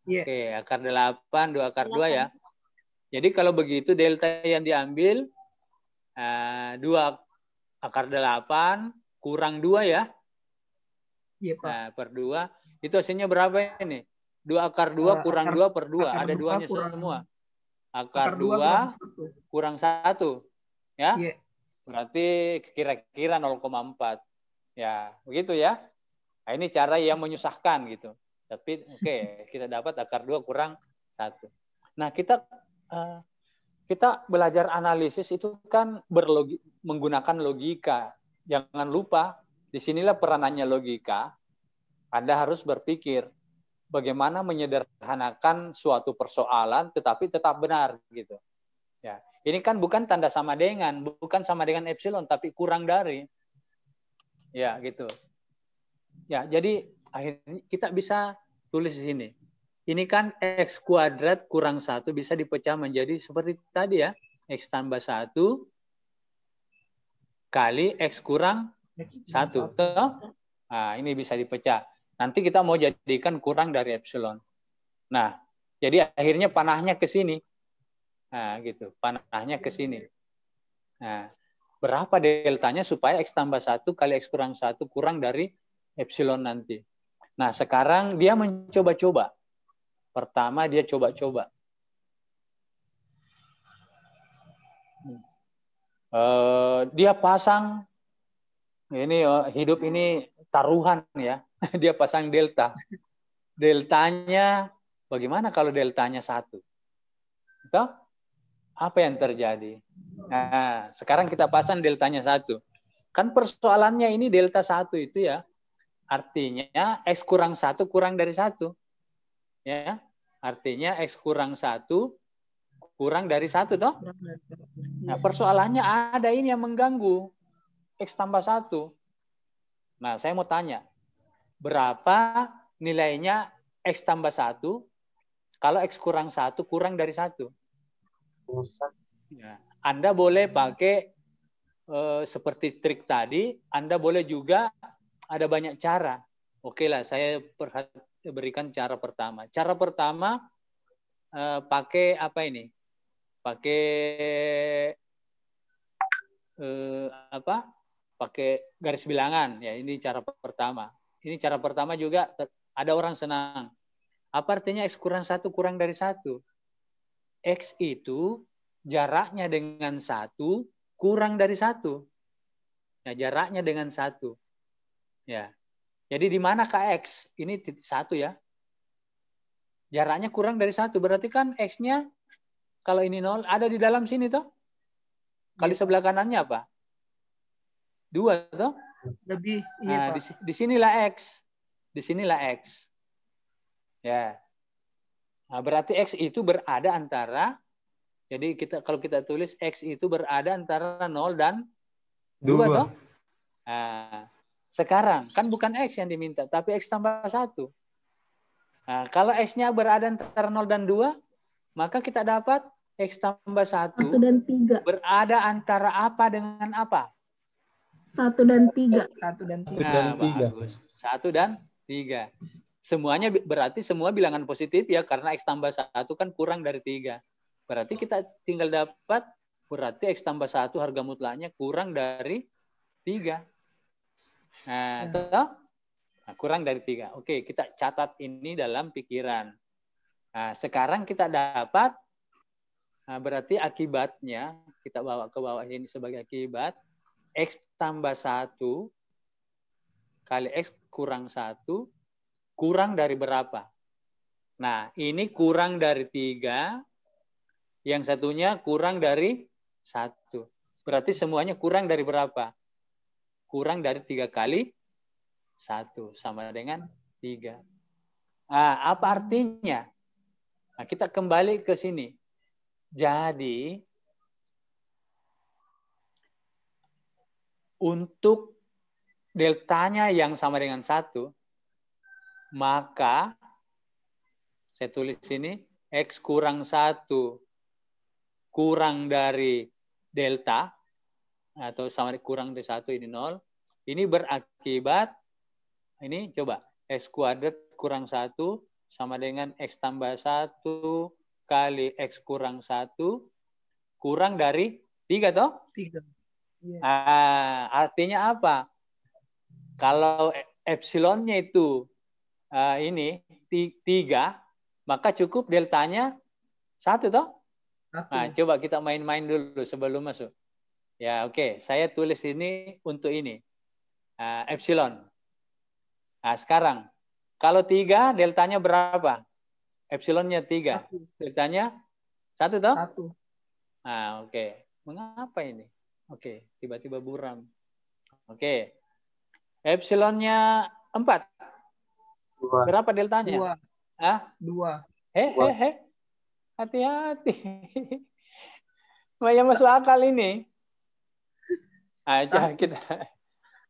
Iya. Oke, akar 8, 2 akar 2 ya. Jadi kalau begitu delta yang diambil 2 akar 8 kurang 2 ya? Iya, Pak. Nah, per 2. Itu hasilnya berapa ini? 2 akar 2 kurang 2 per 2. Ada 2-nya semua. Akar 2 kurang 1. Ya? Iya. Berarti kira-kira 0,4. Ya, begitu ya. Nah, ini cara yang menyusahkan gitu. Tapi kita dapat akar 2 kurang 1. Nah, kita belajar analisis itu kan menggunakan logika. Jangan lupa, disinilah peranannya logika. Anda harus berpikir bagaimana menyederhanakan suatu persoalan tetapi tetap benar gitu. Ya, ini kan bukan tanda sama dengan, bukan sama dengan epsilon tapi kurang dari. Ya, gitu. Ya, jadi akhirnya kita bisa tulis di sini. Ini kan X kuadrat kurang 1 bisa dipecah menjadi seperti tadi ya. X tambah 1 kali X kurang 1. Nah, ini bisa dipecah. Nanti kita mau jadikan kurang dari epsilon. Nah, jadi akhirnya panahnya ke sini. Nah, gitu. Panahnya ke sini. Nah, berapa deltanya supaya X tambah 1 kali X kurang 1 kurang dari epsilon nanti. Nah, sekarang dia mencoba-coba. Pertama dia coba-coba. Dia pasang, ini hidup ini taruhan ya. Dia pasang delta. Deltanya, bagaimana kalau deltanya 1? Itu apa yang terjadi? Nah, sekarang kita pasang deltanya 1. Kan persoalannya ini delta 1 itu ya. Artinya X kurang 1 kurang dari 1. Ya. Artinya X kurang 1 kurang dari 1 toh? Nah, persoalannya ada ini yang mengganggu. X tambah 1. Nah, saya mau tanya. Berapa nilainya X tambah 1 kalau X kurang 1 kurang dari 1? Ya. Anda boleh pakai seperti trik tadi. Anda boleh juga ada banyak cara. Oke lah, saya berikan cara pertama. Cara pertama pakai apa ini? Pakai pakai garis bilangan ya. Ini cara pertama. Ini cara pertama juga ada orang senang. Apa artinya X kurang 1 kurang dari 1? X itu jaraknya dengan 1 kurang dari 1. Nah, jaraknya dengan 1. Ya. Jadi di mana X? Ini 1 ya. Jaraknya kurang dari 1. Berarti kan X-nya kalau ini 0 ada di dalam sini toh? Kali sebelah kanannya apa? 2 toh? Lebih, Nah, iya Pak. di sinilah X. Di sinilah X. Ya. Nah, berarti X itu berada antara, jadi kalau kita tulis X itu berada antara 0 dan 2 toh? Nah, sekarang kan bukan X yang diminta, tapi X tambah 1. Nah, kalau X-nya berada antara 0 dan 2, maka kita dapat X tambah 1 dan 3. berada antara apa dengan apa? 1 dan 3. 1 dan 3. Nah, bagus. 1 dan 3. Semuanya berarti semua bilangan positif ya, karena X tambah 1 kan kurang dari 3. Berarti kita tinggal dapat, berarti X tambah 1 harga mutlaknya kurang dari 3. Nah, kurang dari 3. Oke, kita catat ini dalam pikiran. Nah, sekarang kita dapat, nah, berarti akibatnya, kita bawa ke bawah ini sebagai akibat, X tambah 1 kali X kurang 1 kurang dari berapa? Nah, ini kurang dari 3, yang satunya kurang dari 1. Berarti semuanya kurang dari berapa? Kurang dari 3 kali 1, sama dengan 3. Nah, apa artinya? Nah, kita kembali ke sini. Jadi, untuk deltanya yang sama dengan 1, maka saya tulis sini X kurang 1 kurang dari delta, atau sama kurang dari 1, ini 0. Ini berakibat, ini coba, X kuadrat kurang 1 sama dengan X tambah 1 kali X kurang 1 kurang dari 3 toh? 3. Yeah. Nah, artinya apa? Kalau epsilonnya itu ini 3, maka cukup deltanya 1 toh? 1. Nah, coba kita main-main dulu sebelum masuk. Ya, oke. Saya tulis ini untuk ini. Epsilon. Nah, sekarang. Kalau 3, deltanya berapa? Epsilonnya 3. 1. Deltanya 1 toh? 1. Nah, oke. Mengapa ini? Oke, tiba-tiba buram. Oke. Epsilonnya 4. 2. Berapa deltanya? 2. Hati-hati. Banyak masuk akal ini. Aja kita.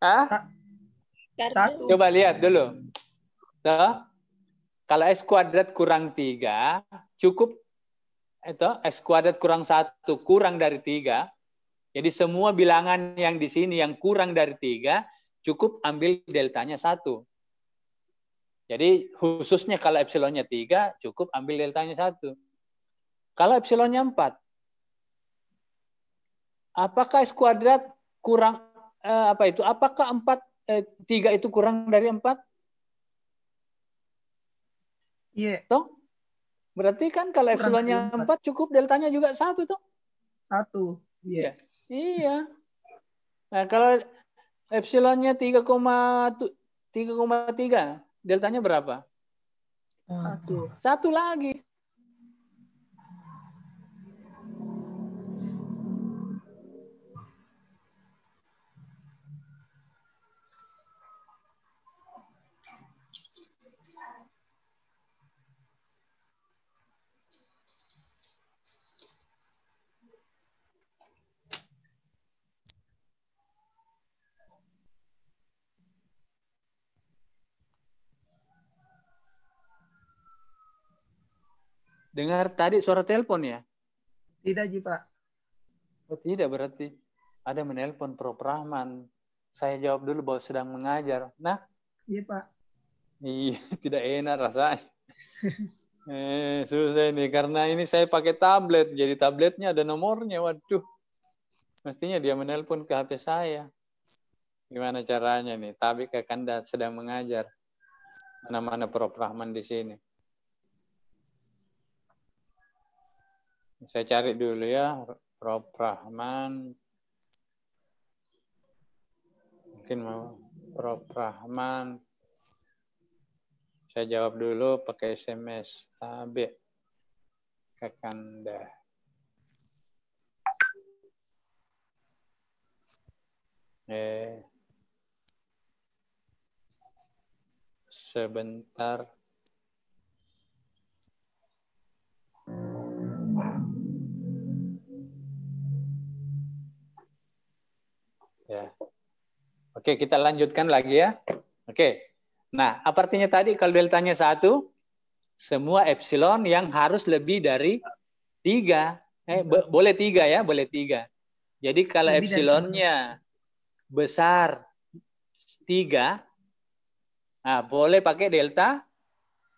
1. Coba lihat dulu. Tuh. Kalau X kuadrat kurang 3, cukup itu X kuadrat kurang 1 kurang dari 3. Jadi semua bilangan yang di sini yang kurang dari 3, cukup ambil deltanya 1. Jadi khususnya kalau epsilonnya 3, cukup ambil deltanya 1. Kalau epsilonnya 4, apakah S kuadrat kurang apakah 3 itu kurang dari 4? Iya, Toh? Berarti kan kalau kurang epsilonnya dari 4 cukup deltanya juga 1 toh? 1. Iya. Iya. Nah, kalau epsilonnya 3,3, deltanya berapa? 1. 1 lagi. Dengar tadi suara telepon ya? Tidak, Ji, Pak. Oh, tidak, berarti ada menelpon Prof. Rahman. Saya jawab dulu bahwa sedang mengajar. Nah, Iya, Pak. iya, tidak enak rasanya. Susah ini karena ini saya pakai tablet, jadi tabletnya ada nomornya. Waduh, mestinya dia menelpon ke HP saya. Gimana caranya nih? Tapi Kakanda sedang mengajar. Mana-mana Prof. Rahman di sini. Saya cari dulu ya, Prof. Rahman. Mungkin mau Prof. Rahman. Saya jawab dulu pakai SMS. Tabe. Kakanda. Sebentar. Ya. Oke, kita lanjutkan lagi ya. Oke. Nah, apa artinya tadi kalau deltanya 1, semua epsilon yang harus lebih dari 3. Boleh 3 ya, boleh 3. Jadi kalau Lebih dari epsilonnya besar 3, nah boleh pakai delta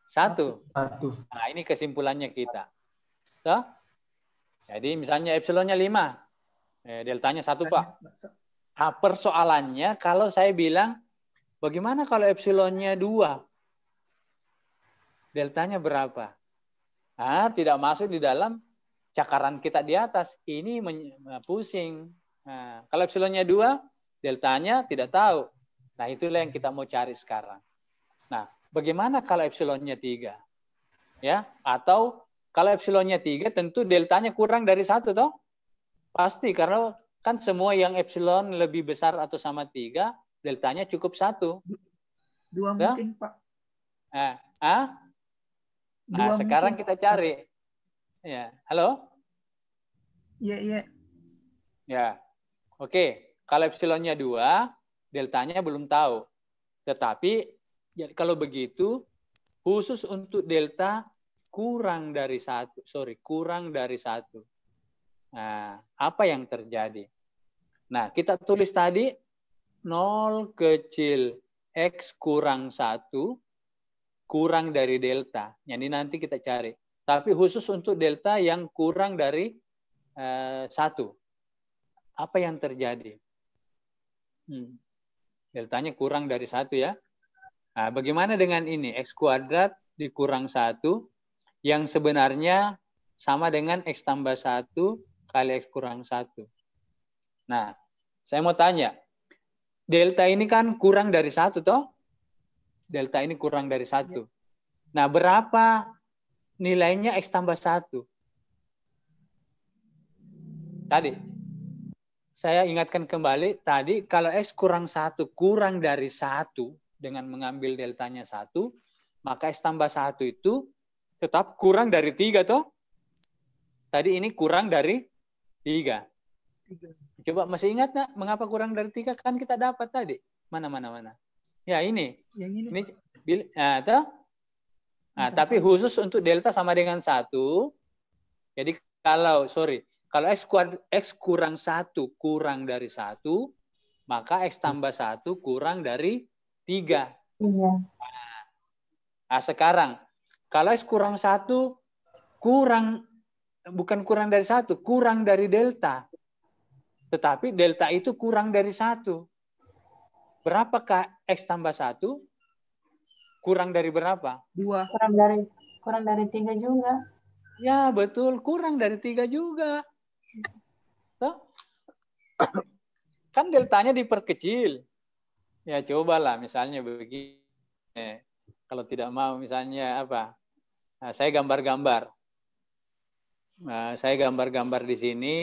1. 1. Nah, ini kesimpulannya kita. So, jadi misalnya epsilonnya 5, deltanya 1, Pak. Nah, persoalannya kalau saya bilang, bagaimana kalau epsilonnya 2? Deltanya berapa? Nah, tidak masuk di dalam cakaran kita di atas. Ini pusing. Nah, kalau epsilonnya 2, deltanya tidak tahu. Nah, itulah yang kita mau cari sekarang. Nah, bagaimana kalau epsilonnya 3? Ya, atau kalau epsilonnya 3, tentu deltanya kurang dari 1, toh? Pasti, karena kan semua yang epsilon lebih besar atau sama 3, deltanya cukup 1. 2 ya? mungkin, Pak. Nah, sekarang kita cari. Ya, halo? Iya. Ya, oke. Kalau epsilonnya 2, deltanya belum tahu. Tetapi ya, kalau begitu, khusus untuk delta kurang dari 1. Kurang dari 1. Nah, apa yang terjadi? Nah, kita tulis tadi 0 kecil X kurang 1 kurang dari delta. Jadi nanti kita cari. Tapi khusus untuk delta yang kurang dari 1. Apa yang terjadi? Deltanya kurang dari 1 ya. Nah, bagaimana dengan ini? X kuadrat dikurang 1 yang sebenarnya sama dengan X tambah 1 kali X kurang 1. Nah, saya mau tanya. Delta ini kan kurang dari 1, toh? Delta ini kurang dari 1. Nah, berapa nilainya X tambah 1? Tadi, saya ingatkan kembali, tadi kalau X kurang 1 kurang dari 1, dengan mengambil deltanya 1, maka X tambah 1 itu tetap kurang dari 3, toh? Tadi ini kurang dari 3. Coba masih ingat nggak mengapa kurang dari 3? Kan kita dapat tadi. Mana. Ya, ini. Yang ini. Toh? Nah, tapi khusus untuk delta sama dengan 1. Jadi kalau X kurang 1 kurang dari 1, maka X tambah 1 kurang dari 3. Iya. Nah, sekarang, kalau X kurang 1, bukan kurang dari 1, kurang dari delta. Tetapi delta itu kurang dari 1. Berapakah X tambah 1? Kurang dari berapa? 2. Kurang dari 3 juga. Ya, betul. Kurang dari 3 juga. Tuh. Kan deltanya diperkecil. Ya, cobalah misalnya begini. Kalau tidak mau misalnya apa? Nah, saya gambar-gambar. Nah, saya gambar-gambar di sini.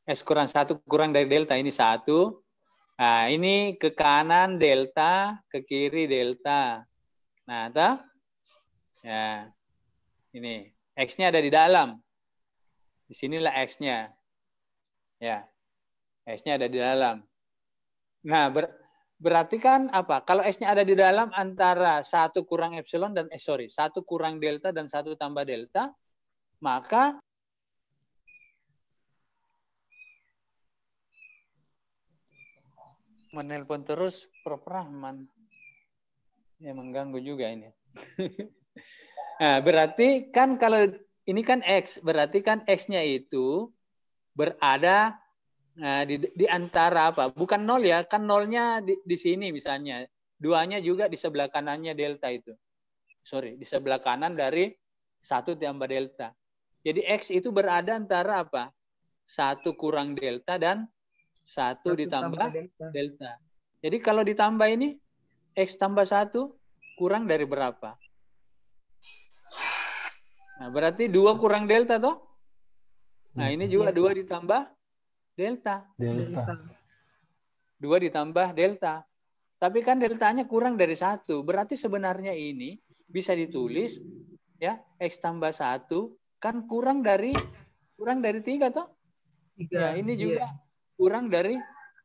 S kurang 1 kurang dari delta. Ini 1. Nah, ini ke kanan delta, ke kiri delta. Nah, toh? Ya. Ini. X-nya ada di dalam. Di sinilah X-nya. Ya. X-nya ada di dalam. Nah, berarti kan apa? Kalau S-nya ada di dalam antara 1 kurang epsilon dan 1 kurang delta dan 1 tambah delta, maka menelpon terus Prof. Rahman. Ya, mengganggu juga ini. Nah, berarti kan kalau ini kan X, berarti kan X-nya itu berada di antara apa? Bukan 0 ya, kan 0-nya di sini misalnya. 2-nya juga di sebelah kanannya delta itu. Di sebelah kanan dari 1 tambah delta. Jadi X itu berada antara apa? 1 kurang delta dan 1 ditambah delta. Jadi kalau ditambah ini, X tambah 1 kurang dari berapa? Nah, berarti 2 kurang delta toh? Nah, ini juga 2 ditambah delta. 2 ditambah delta. Tapi kan deltanya kurang dari 1. Berarti sebenarnya ini bisa ditulis ya, X tambah 1 kan kurang dari 3 toh? 3. Ya, ini juga kurang dari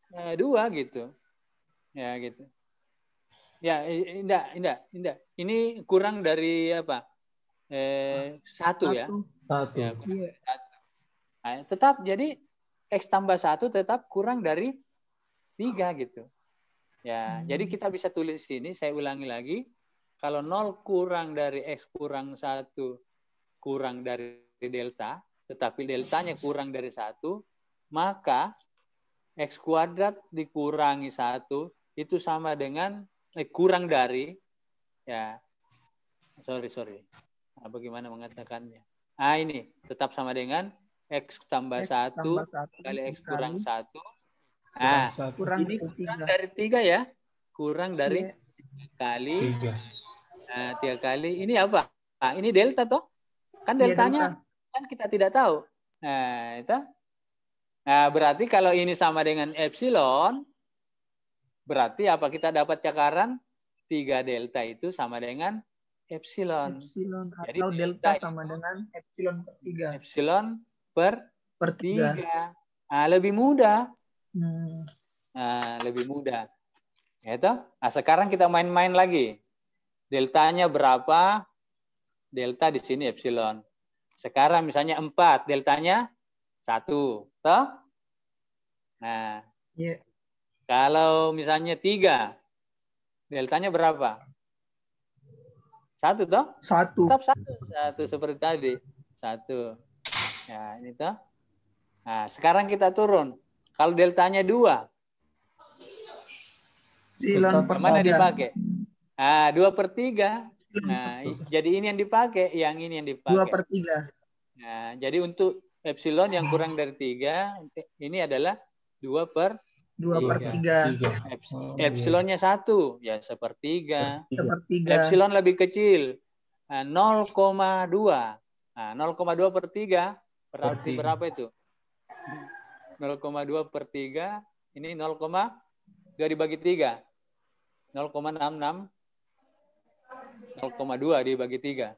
2 gitu. Ya, gitu. Ya, indah. Ini kurang dari apa? 1 ya. 1. Ya, kurang dari 1. Nah, tetap jadi X tambah 1 tetap kurang dari 3 gitu. Ya, jadi kita bisa tulis sini, saya ulangi lagi. Kalau 0 kurang dari X kurang 1 kurang dari delta, tetapi deltanya kurang dari 1, maka X kuadrat dikurangi 1 itu sama dengan kurang dari, ya, sorry. Nah, bagaimana mengatakannya? Nah, ini tetap sama dengan X tambah 1 kali X kurang 1. Nah, ini kurang dari 3 ya. Kurang dari 3 kali. 3. Nah, 3 kali. Ini apa? Nah, ini delta toh? Kan deltanya kan kita tidak tahu. Nah, itu. Nah, berarti kalau ini sama dengan epsilon, berarti apa kita dapat cakaran? 3 delta itu sama dengan epsilon. Atau jadi delta sama dengan epsilon per 3. Epsilon per 3. Nah, lebih mudah. Nah, lebih mudah. Ya, toh? Nah, sekarang kita main-main lagi. Deltanya berapa? Delta di sini epsilon. Sekarang misalnya 4, deltanya 1. Toh? Nah, kalau misalnya 3, deltanya berapa? 1 toh? 1. Tetap 1 seperti tadi. 1. Ya, ini toh. Nah, sekarang kita turun. Kalau deltanya 2, mana dipakai? Nah, 2/3. Nah, jadi ini yang dipakai, yang ini yang dipakai. 2/3. Nah, jadi untuk epsilon yang kurang dari 3, ini adalah 2/3. Epsilonnya 1, ya 1/3. Epsilon lebih kecil, 0,2. Nah, 0,2/3 berarti berapa itu? 0,2/3, ini 0,2 dibagi 3. 0,66. 0,2 dibagi 3.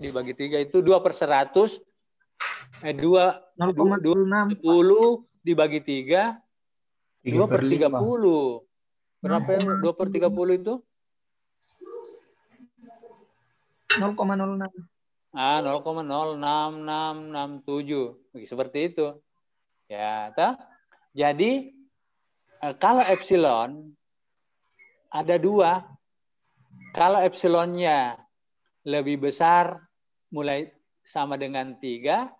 Dibagi 3 itu 2/100. 10 dibagi 3. 2/30. Berapa 2/30 itu? 0,06. 0,06667. Seperti itu. Ya, toh? Jadi kalau epsilon ada 2, Kalau epsilonnya lebih besar mulai sama dengan 3,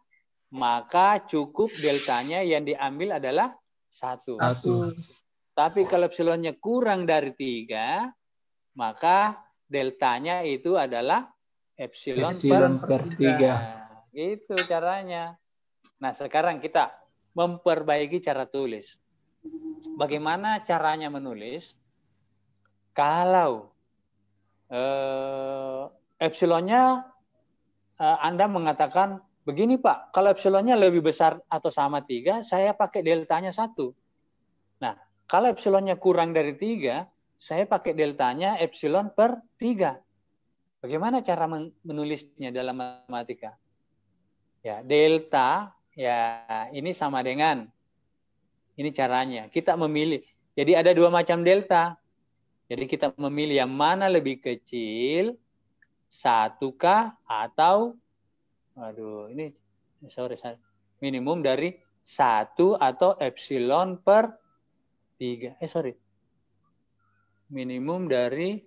maka cukup deltanya yang diambil adalah 1. 1. Tapi kalau epsilonnya kurang dari 3, maka deltanya itu adalah epsilon per 3. Nah, itu caranya. Nah, sekarang kita memperbaiki cara tulis. Bagaimana caranya menulis? Kalau epsilonnya Anda mengatakan begini Pak, kalau epsilonnya lebih besar atau sama 3, saya pakai deltanya 1. Nah, kalau epsilonnya kurang dari 3, saya pakai deltanya epsilon per 3. Bagaimana cara menulisnya dalam matematika? Ya, delta ya ini sama dengan ini caranya. Kita memilih. Jadi ada 2 macam delta. Jadi kita memilih yang mana lebih kecil, 1K atau minimum dari 1 atau epsilon per 3. Minimum dari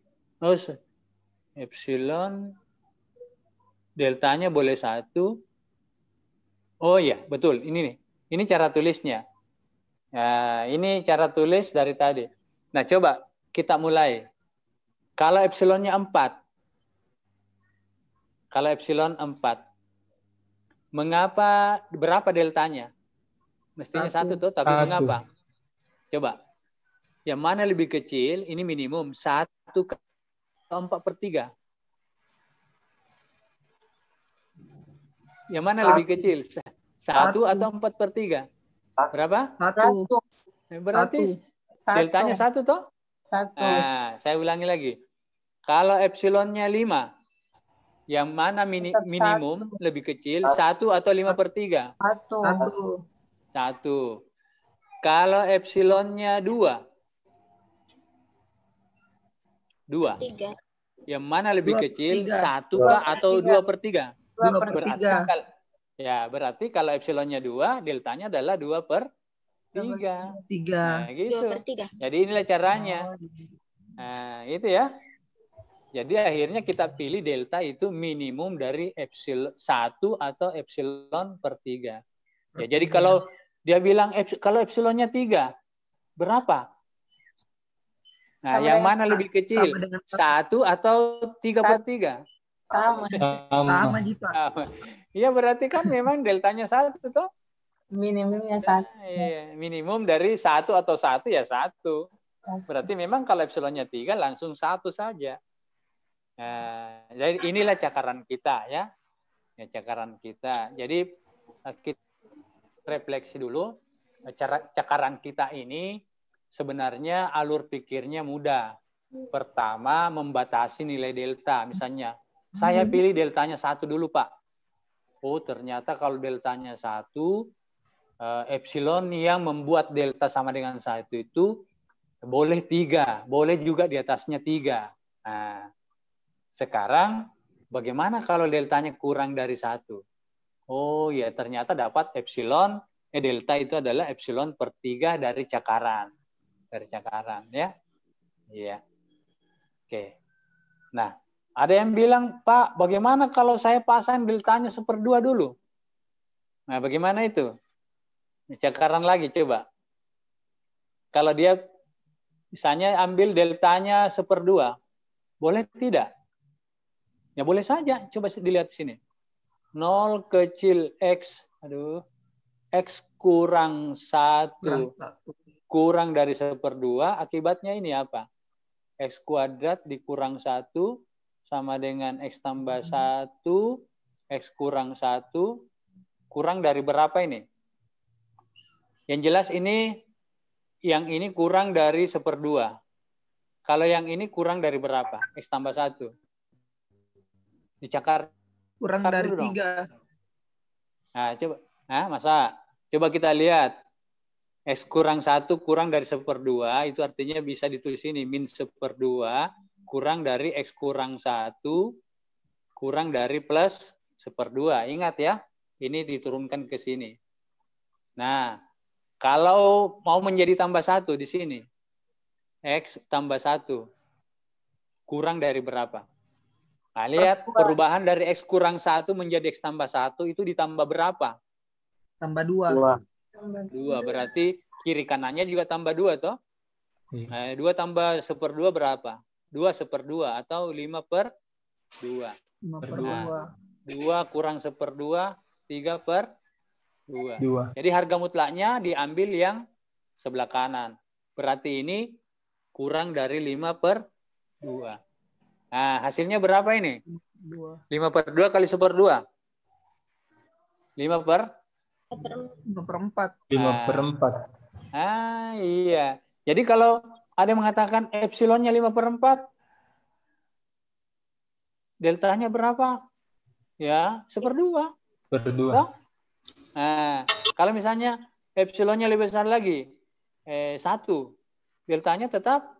epsilon deltanya boleh 1. Oh iya, betul. Ini nih. Ini cara tulisnya. Nah, ini cara tulis dari tadi. Nah, coba kita mulai. Kalau epsilonnya 4. Kalau epsilon 4. Mengapa berapa deltanya? Mestinya 1 tuh, tapi 1. mengapa? Coba. Yang mana lebih kecil? Ini minimum 1 atau 4/3. Yang mana lebih kecil? 1 atau 4/3? Berapa? 1. Berarti deltanya 1 toh? 1. Nah, saya ulangi lagi. Kalau epsilonnya 5, yang mana minimum lebih kecil? 1 atau 5/3? 1. 1. Kalau epsilonnya 2. 2. 3. Yang mana lebih 2/3. kecil? 1 kah atau 2/3? 2/3. Berarti kalau epsilonnya 2, deltanya adalah 2/3. 3. Nah, gitu. 2/3. Jadi inilah caranya. Nah, itu ya. Jadi akhirnya kita pilih delta itu minimum dari epsilon 1 atau epsilon per 3. Ya, jadi kalau dia bilang kalau epsilonnya 3, berapa? Nah, yang mana lebih kecil? 1 atau 3/3? Sama, Jipa. Iya, berarti kan memang deltanya 1 toh? Minimumnya 1. Iya, minimum dari 1 atau 1 ya 1. Berarti memang kalau epsilonnya 3 langsung 1 saja. Nah, jadi inilah cakaran kita ya. Ya, cakaran kita. Jadi kita refleksi dulu. Cakaran kita ini sebenarnya alur pikirnya mudah. Pertama, membatasi nilai delta. Misalnya, saya pilih deltanya 1 dulu, Pak. Oh, ternyata kalau deltanya 1, epsilon yang membuat delta sama dengan 1 itu boleh 3. Boleh juga di atasnya 3. Nah, sekarang, bagaimana kalau deltanya kurang dari 1? Oh ya, ternyata dapat epsilon, delta itu adalah epsilon per 3 dari cakaran. Dari cakaran, ya. Iya. Oke. Nah, ada yang bilang, Pak, bagaimana kalau saya pasang deltanya 1/2 dulu? Nah, bagaimana itu? Cakaran lagi, coba. Kalau dia, misalnya ambil deltanya 1/2, boleh tidak? Ya boleh saja, coba dilihat sini. 0 kecil X, X kurang 1 kurang dari 1/2, akibatnya ini apa? X kuadrat dikurang 1 sama dengan X tambah 1, X kurang 1, kurang dari berapa ini? Yang jelas ini, yang ini kurang dari 1/2. Kalau yang ini kurang dari berapa? X tambah 1. Dicakar Kurang dari 3. Nah, coba. Nah, masa? Coba kita lihat. X kurang 1 kurang dari 1/2, itu artinya bisa ditulis ini, min 1/2 kurang dari X kurang 1 kurang dari plus 1/2. Ingat ya, ini diturunkan ke sini. Nah, kalau mau menjadi tambah 1 di sini, X tambah 1. kurang dari berapa? Nah, lihat perubahan dari X kurang 1 menjadi X tambah 1 itu ditambah berapa? Tambah 2. 2. Berarti kiri kanannya juga tambah 2 toh? Nah, 2 tambah 1/2 berapa? 2 1/2 atau 5/2. 5/2. 2 kurang 1/2, 3/2. 2. Jadi harga mutlaknya diambil yang sebelah kanan. Berarti ini kurang dari 5/2. Nah, hasilnya berapa ini? 5/2 kali 1/2. 5/4. 5/4. Ah, iya. Jadi kalau ada yang mengatakan epsilonnya 5/4, deltanya berapa? Ya, 1/2. Berdua. Nah, kalau misalnya epsilonnya lebih besar lagi, 1, deltanya tetap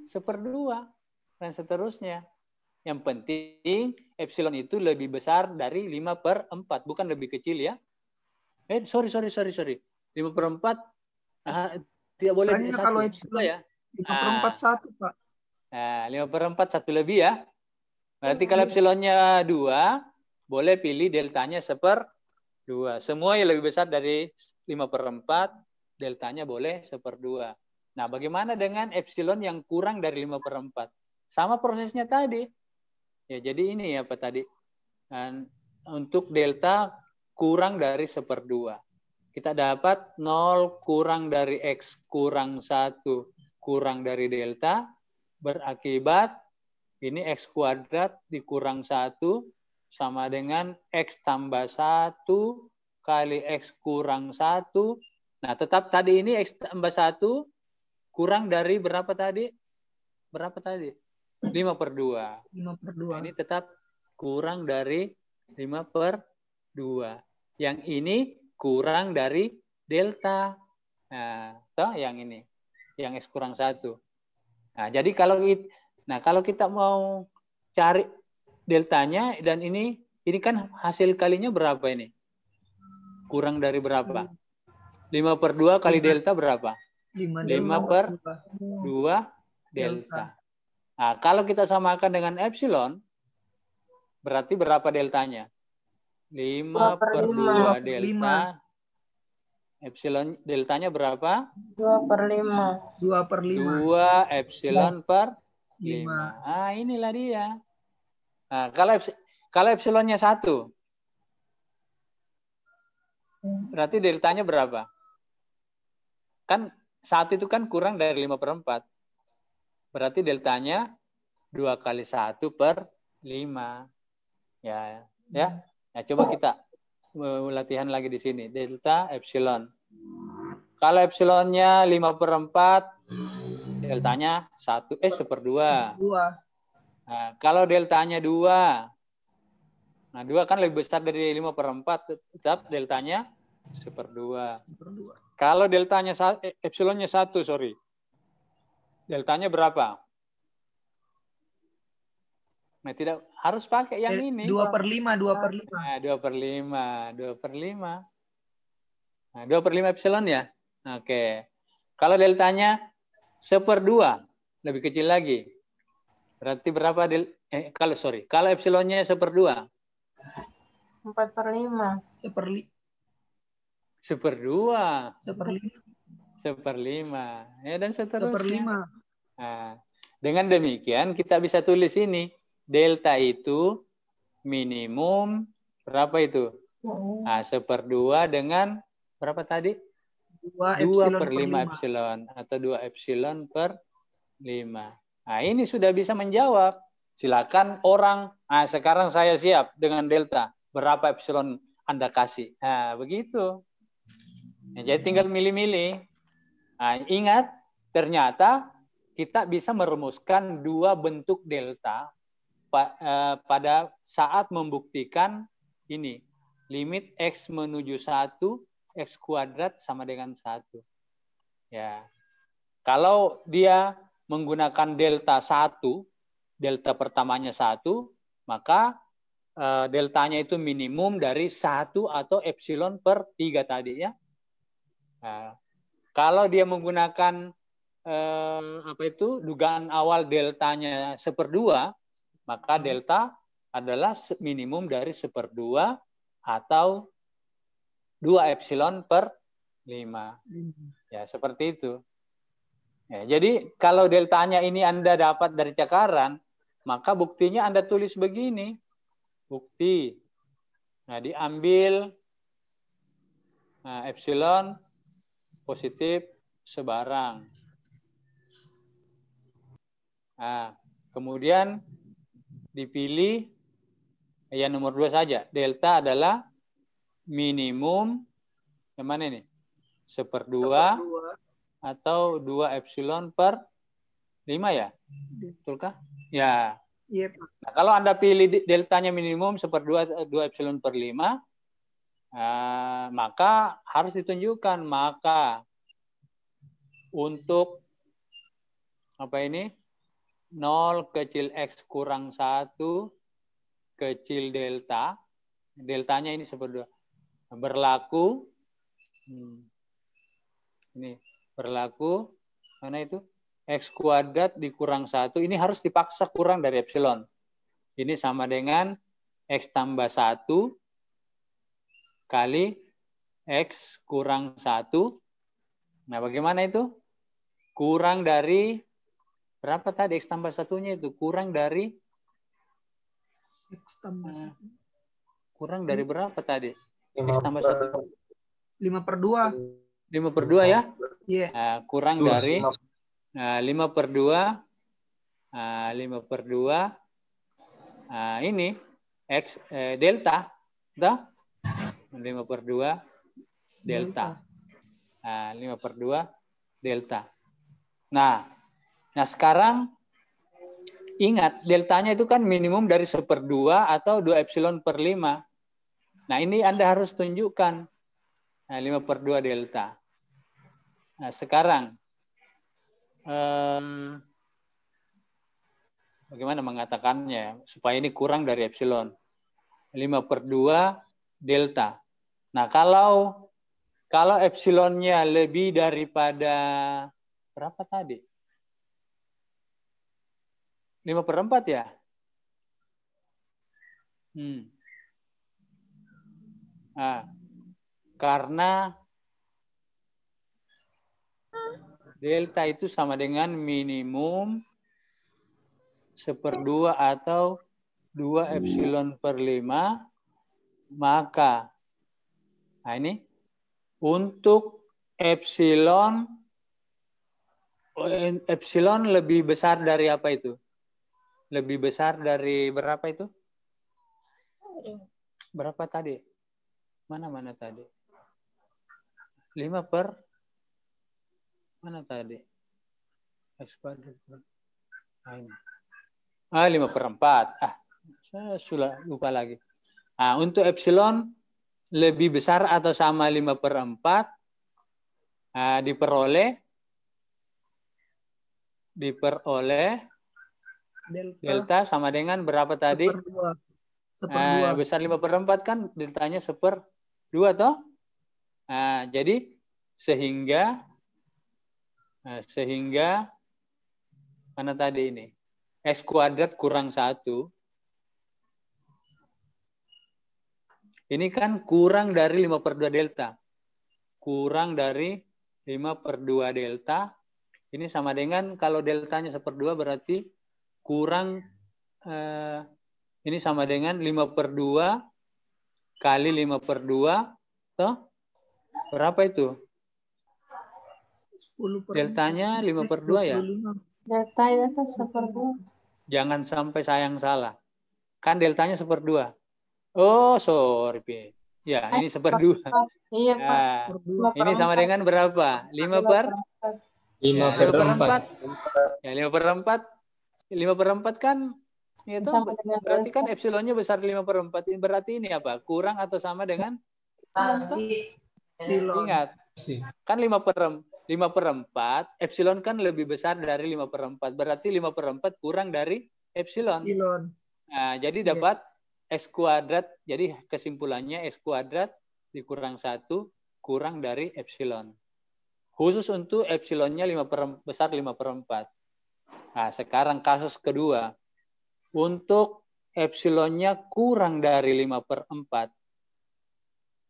1/2 dan seterusnya. Yang penting epsilon itu lebih besar dari 5/4, bukan lebih kecil ya. Sorry. 5/4 tidak boleh Makanya 1, kalau 2 epsilon ya. 5/4 1, Pak. Nah, 5/4 1 lebih ya. Berarti kalau epsilonnya 2, boleh pilih deltanya 1/2. Semua yang lebih besar dari 5/4, deltanya boleh 1/2. Nah, bagaimana dengan epsilon yang kurang dari 5/4? Sama prosesnya tadi. Ya, jadi ini apa tadi? Dan untuk delta kurang dari 1/2. Kita dapat 0 kurang dari X kurang 1 kurang dari delta, berakibat ini X kuadrat dikurang 1 sama dengan X tambah 1 kali X kurang 1. Nah, tetap tadi ini X tambah 1 kurang dari berapa tadi? Berapa tadi? 5/2. 5/2. Nah, ini tetap kurang dari 5/2. Yang ini kurang dari delta. Nah, toh yang ini. Yang X kurang 1. Nah, jadi kalau kita mau cari deltanya dan ini kan hasil kalinya berapa ini? Kurang dari berapa? 5/2 kali delta berapa? 5/2 delta. Nah, kalau kita samakan dengan epsilon, berarti berapa deltanya? 5/2 delta. Epsilon deltanya berapa? 2/5. 2 epsilon per 5. Ah, inilah dia. Nah, kalau epsilonnya 1, berarti deltanya berapa? Kan 1 itu kan kurang dari 5/4. Berarti deltanya 2 kali 1/5. Ya. Nah, coba kita latihan lagi di sini. Delta epsilon. Kalau epsilonnya 5/4, deltanya 1/2. Nah, kalau deltanya 2. Nah, 2 kan lebih besar dari 5/4, tetap deltanya 1/2. Kalau deltanya epsilonnya 1, sorry. Deltanya berapa? Nah, tidak harus pakai yang ini. 2/5. 2/5. Nah, 2/5. 2/5. Nah, 2/5 epsilon ya. Oke. Kalau deltanya 1/2, lebih kecil lagi. Berarti berapa kalau epsilonnya 1/2? 4/5. 1/2. 1/5. 1/5. Ya, dan seterusnya. 1/5. Nah, dengan demikian kita bisa tulis ini. Delta itu minimum berapa itu? Nah, 1/2 dengan berapa tadi? 2/5 epsilon atau 2 epsilon per 5. Nah, ini sudah bisa menjawab. Silakan orang. Nah, sekarang saya siap dengan delta. Berapa epsilon Anda kasih? Nah, begitu. Nah, jadi tinggal milih-milih. Nah, ingat, ternyata kita bisa merumuskan 2 bentuk delta pada saat membuktikan ini. Limit X menuju 1, X kuadrat sama dengan 1. Ya. Kalau dia menggunakan delta 1, delta pertamanya 1, maka deltanya itu minimum dari 1 atau epsilon per 3 tadi ya. Nah, kalau dia menggunakan dugaan awal deltanya 1/2, maka delta adalah minimum dari 1/2 atau 2 epsilon per 5. Ya, seperti itu. Ya, jadi kalau deltanya ini Anda dapat dari cakaran, maka buktinya Anda tulis begini. Bukti. Nah, diambil epsilon positif sebarang. Nah, kemudian dipilih yang nomor 2 saja. Delta adalah minimum yang mana ini? 1/2 atau 2 epsilon per 5 ya? Betulkah? Ya. Iya, Pak. Nah, kalau Anda pilih deltanya minimum 1/2 2 epsilon per 5, maka harus ditunjukkan. Maka untuk 0 kecil x kurang 1 kecil delta, deltanya ini 1/2, berlaku, ini berlaku, mana itu? X kuadrat dikurang 1, ini harus dipaksa kurang dari epsilon. Ini sama dengan X tambah 1 kali X kurang 1. Nah, bagaimana itu? Kurang dari berapa tadi X tambah 1-nya itu? Kurang dari X tambah 1. Kurang dari berapa tadi? X 5 tambah per 1. 5/2. 5/2 ya? Iya. Kurang dari 5/2. 5/2. Ini X delta. 5/2 delta. 5/2 delta. Nah, sekarang ingat, deltanya itu kan minimum dari 1/2 atau 2 epsilon per 5. Nah, ini Anda harus tunjukkan 5/2 delta. Nah, sekarang bagaimana mengatakannya supaya ini kurang dari epsilon? 5/2 delta. Nah, kalau epsilonnya lebih daripada berapa tadi? 5/4 ya? Karena delta itu sama dengan minimum 1/2 atau 2 epsilon per 5, maka ini untuk epsilon lebih besar dari apa itu? Lebih besar dari berapa itu? Berapa tadi? Mana tadi? 5 per mana tadi? X kuadrat. 5/4. Saya sudah lupa lagi. Untuk epsilon lebih besar atau sama 5/4 diperoleh delta sama dengan berapa tadi? 1/2. Besar 5/4 kan deltanya 1/2 toh? Jadi sehingga mana tadi ini? X kuadrat kurang 1. Ini kan kurang dari 5/2 delta. Kurang dari 5/2 delta. Ini sama dengan kalau deltanya 1/2 berarti kurang ini sama dengan 5/2 kali 5/2 toh? Berapa itu? 10/4. Deltanya 5/2 ya? Delta itu 1/2. Jangan sampai saya yang salah. Kan deltanya 1/2. Oh, sorry, Pi. Ya, ini 1/2. Iya, Pak. Ini sama dengan berapa? 5/4. 5/4. Ya, 5/4. 5/4 kan itu berarti kan epsilonnya besar 5/4. Berarti ini apa? Kurang atau sama dengan? Ingat. Kan 5/4, epsilon kan lebih besar dari 5/4. Berarti 5/4 kurang dari epsilon. Nah, jadi dapat X kuadrat. Jadi kesimpulannya X kuadrat dikurang 1 kurang dari epsilon. Khusus untuk epsilonnya besar 5/4. Nah, sekarang kasus kedua. Untuk epsilonnya kurang dari 5/4.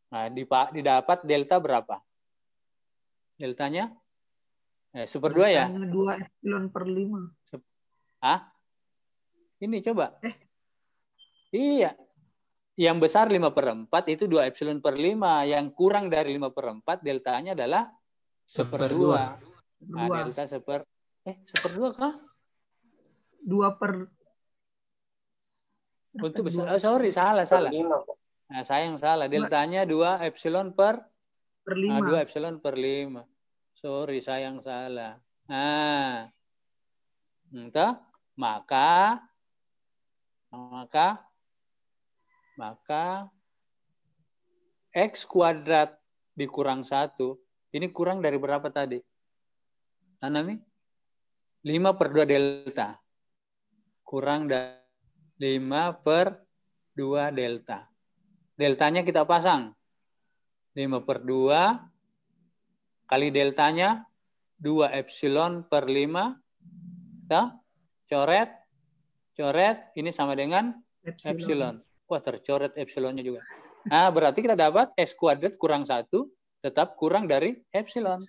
Nah, didapat delta berapa? Deltanya? 1/2 ya? Deltanya 2 epsilon per 5. Hah? Ini coba. Iya. Yang besar 5/4 itu 2 epsilon per 5. Yang kurang dari 5/4 deltanya adalah 1/2. Nah, delta 1/2 kah? 2 per... Untuk besar. Oh, sorry, salah. Nah, saya yang salah. Deltanya 2 epsilon per 5. 2 epsilon per 5. Sorry, saya yang salah. Nah, entah, maka X kuadrat dikurang 1, ini kurang dari berapa tadi? Mana nih? 5/2 delta. Kurang dari 5/2 delta. Deltanya kita pasang. 5/2 kali deltanya 2 epsilon per 5. Coret. Ini sama dengan epsilon. Wah, tercoret epsilonnya juga. Nah, berarti kita dapat X kuadrat kurang 1 tetap kurang dari epsilon.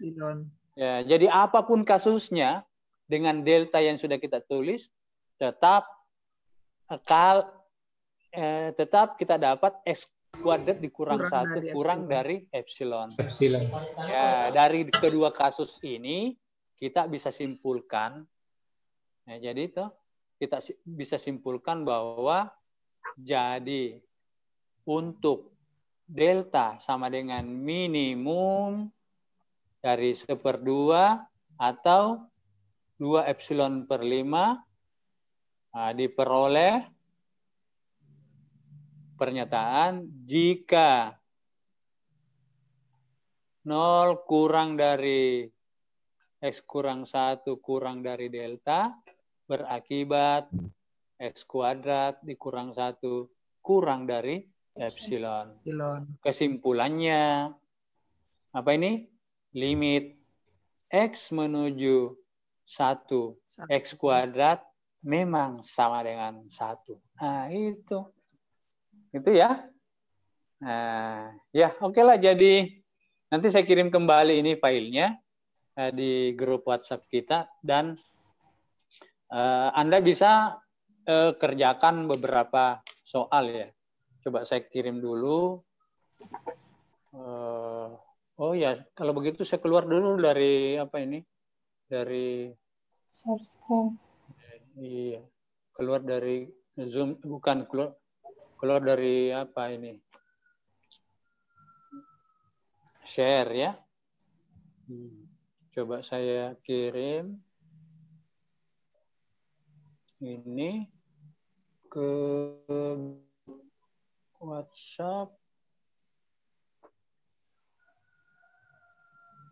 Ya, jadi apapun kasusnya, dengan delta yang sudah kita tulis, tetap kita dapat X kuadrat dikurang 1 kurang dari epsilon. Ya, dari kedua kasus ini, kita bisa simpulkan, ya, jadi itu kita bisa simpulkan bahwa jadi untuk delta sama dengan minimum dari 1/2 atau 2 epsilon per 5 diperoleh pernyataan jika 0 kurang dari X kurang 1 kurang dari delta berakibat X kuadrat dikurang 1 kurang dari epsilon. Kesimpulannya, apa ini? Limit X menuju 1 X kuadrat memang sama dengan 1. Nah, itu ya. Nah, ya oke lah. Jadi nanti saya kirim kembali ini filenya di grup WhatsApp kita, dan Anda bisa kerjakan beberapa soal ya. Coba saya kirim dulu. Oh ya, kalau begitu saya keluar dulu dari apa ini? Dari share screen. Iya, keluar dari Zoom, bukan keluar dari apa ini? Share ya. Coba saya kirim ini ke WhatsApp.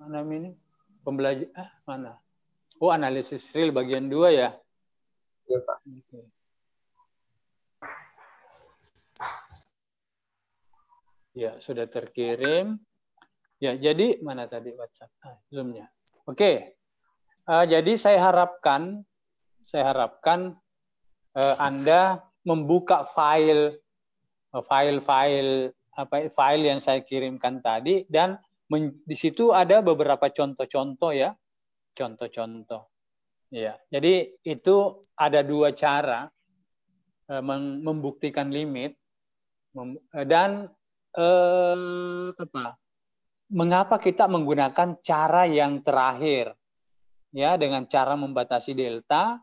Mana ini? Pembelajaran mana? Oh, analisis real bagian 2 ya. Iya, Pak. Oke. Ya, sudah terkirim. Ya, jadi mana tadi WhatsApp? Zoom-nya. Oke. Jadi saya harapkan Anda membuka file yang saya kirimkan tadi, dan di situ ada beberapa contoh-contoh ya. Contoh-contoh. Ya, jadi itu ada 2 cara membuktikan limit, dan mengapa kita menggunakan cara yang terakhir ya, dengan cara membatasi delta,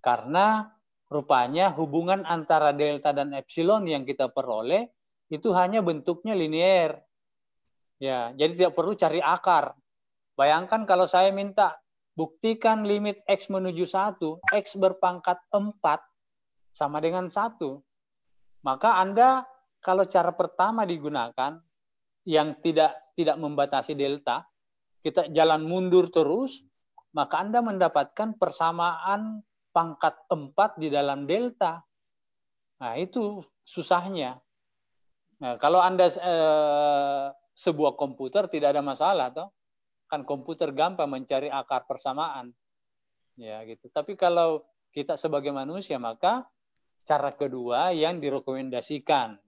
karena rupanya hubungan antara delta dan epsilon yang kita peroleh itu hanya bentuknya linier. Ya, jadi tidak perlu cari akar. Bayangkan kalau saya minta buktikan limit X menuju 1, X berpangkat 4 sama dengan 1. Maka Anda kalau cara pertama digunakan yang tidak membatasi delta, kita jalan mundur terus, maka Anda mendapatkan persamaan pangkat 4 di dalam delta. Nah, itu susahnya. Nah, kalau Anda sebuah komputer tidak ada masalah toh. kan komputer gampang mencari akar persamaan. Ya, gitu. Tapi kalau kita sebagai manusia, maka cara kedua yang direkomendasikan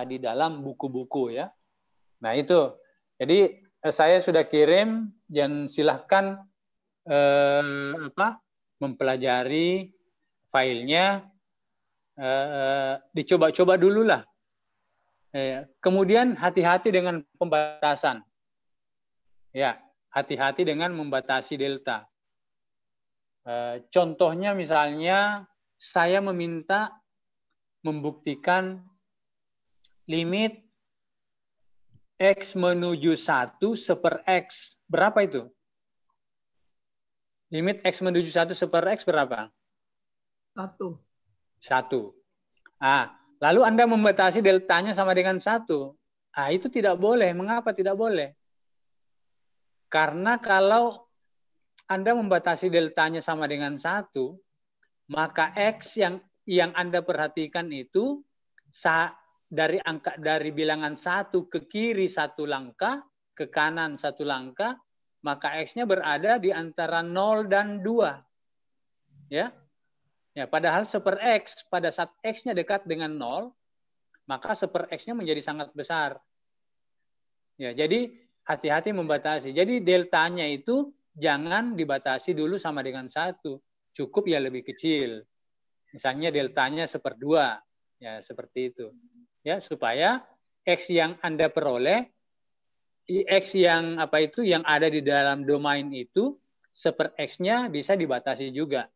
di dalam buku-buku ya. Nah, itu. Jadi saya sudah kirim dan silahkan mempelajari filenya, dicoba-coba dulu lah. Kemudian hati-hati dengan pembatasan. Ya, hati-hati dengan membatasi delta. Contohnya misalnya saya meminta membuktikan limit X menuju 1 per X. Berapa itu? Limit X menuju 1 per X berapa? 1. 1. Lalu Anda membatasi deltanya sama dengan 1. Itu tidak boleh. Mengapa tidak boleh? Karena kalau Anda membatasi deltanya sama dengan 1, maka X yang Anda perhatikan itu dari bilangan 1 ke kiri 1 langkah, ke kanan 1 langkah, maka X-nya berada di antara 0 dan 2. Ya. Ya, padahal 1 per X, pada saat X-nya dekat dengan 0, maka 1 per X-nya menjadi sangat besar. Ya, jadi hati-hati membatasi. Jadi deltanya itu jangan dibatasi dulu sama dengan 1. Cukup ya lebih kecil. Misalnya deltanya 1/2. Ya, seperti itu. Ya, supaya X yang Anda peroleh, X yang yang ada di dalam domain itu, 1 per X-nya bisa dibatasi juga.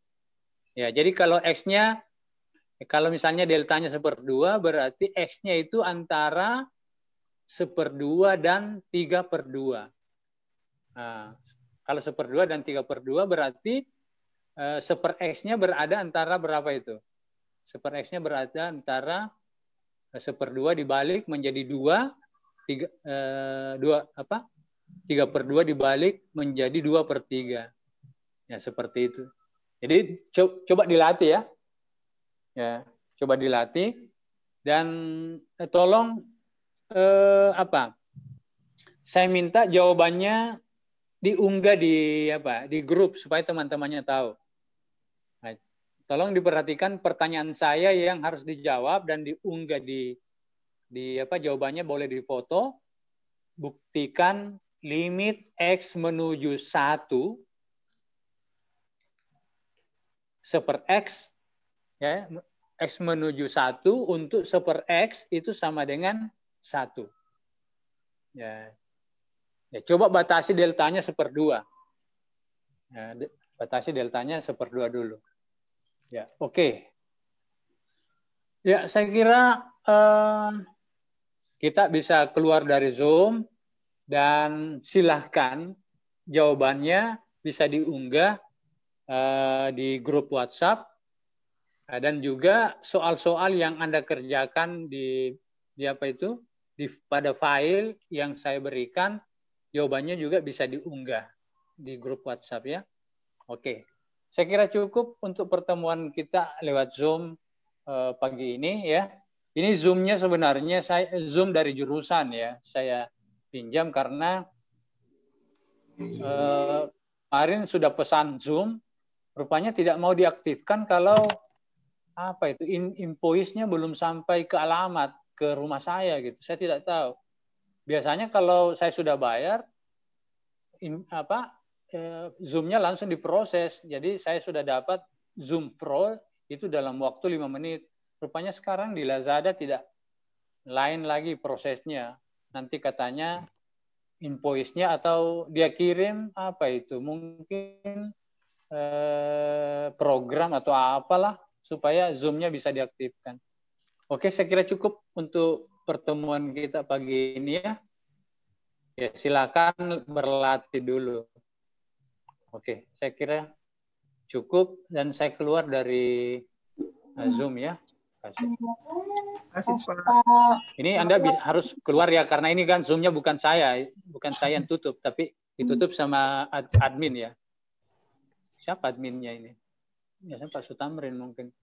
Ya, jadi kalau X-nya, kalau misalnya deltanya 1/2, berarti X-nya itu antara 1/2 dan 3/2. Nah, kalau 1/2 dan 3/2 berarti 1 per X-nya berada antara berapa itu? 1 per X-nya berada antara 1/2 dibalik menjadi 2, 3/2 dibalik menjadi 2/3. Ya, seperti itu. Jadi coba dilatih ya. Ya, coba dilatih dan tolong saya minta jawabannya diunggah di grup supaya teman-temannya tahu. Nah, tolong diperhatikan pertanyaan saya yang harus dijawab dan diunggah jawabannya boleh difoto. Buktikan limit X menuju 1 per X, ya, X menuju 1 untuk 1 per X itu sama dengan 1. Ya, coba batasi deltanya 1/2. Ya, batasi deltanya 1/2 dulu. Ya, oke. Ya, saya kira kita bisa keluar dari Zoom dan silahkan jawabannya bisa diunggah di grup WhatsApp dan juga soal-soal yang Anda kerjakan pada file yang saya berikan, jawabannya juga bisa diunggah di grup WhatsApp ya. Oke, saya kira cukup untuk pertemuan kita lewat Zoom pagi ini ya. Ini Zoom-nya sebenarnya saya Zoom dari jurusan ya, saya pinjam karena kemarin sudah pesan Zoom, rupanya tidak mau diaktifkan kalau invoice-nya belum sampai ke alamat ke rumah saya gitu. Saya tidak tahu. Biasanya kalau saya sudah bayar, Zoom-nya langsung diproses. Jadi saya sudah dapat Zoom Pro itu dalam waktu 5 menit. Rupanya sekarang di Lazada tidak lain lagi prosesnya. Nanti katanya invoice-nya atau dia kirim mungkin program atau apalah supaya Zoom-nya bisa diaktifkan. Oke, saya kira cukup untuk pertemuan kita pagi ini ya. Ya, silakan berlatih dulu. Oke, saya kira cukup dan saya keluar dari Zoom ya. Kasih Pak. Ini Anda harus keluar ya karena ini kan Zoom-nya bukan saya yang tutup, tapi ditutup sama admin ya. Siapa adminnya ini? Biasanya Pak Sutamrin mungkin.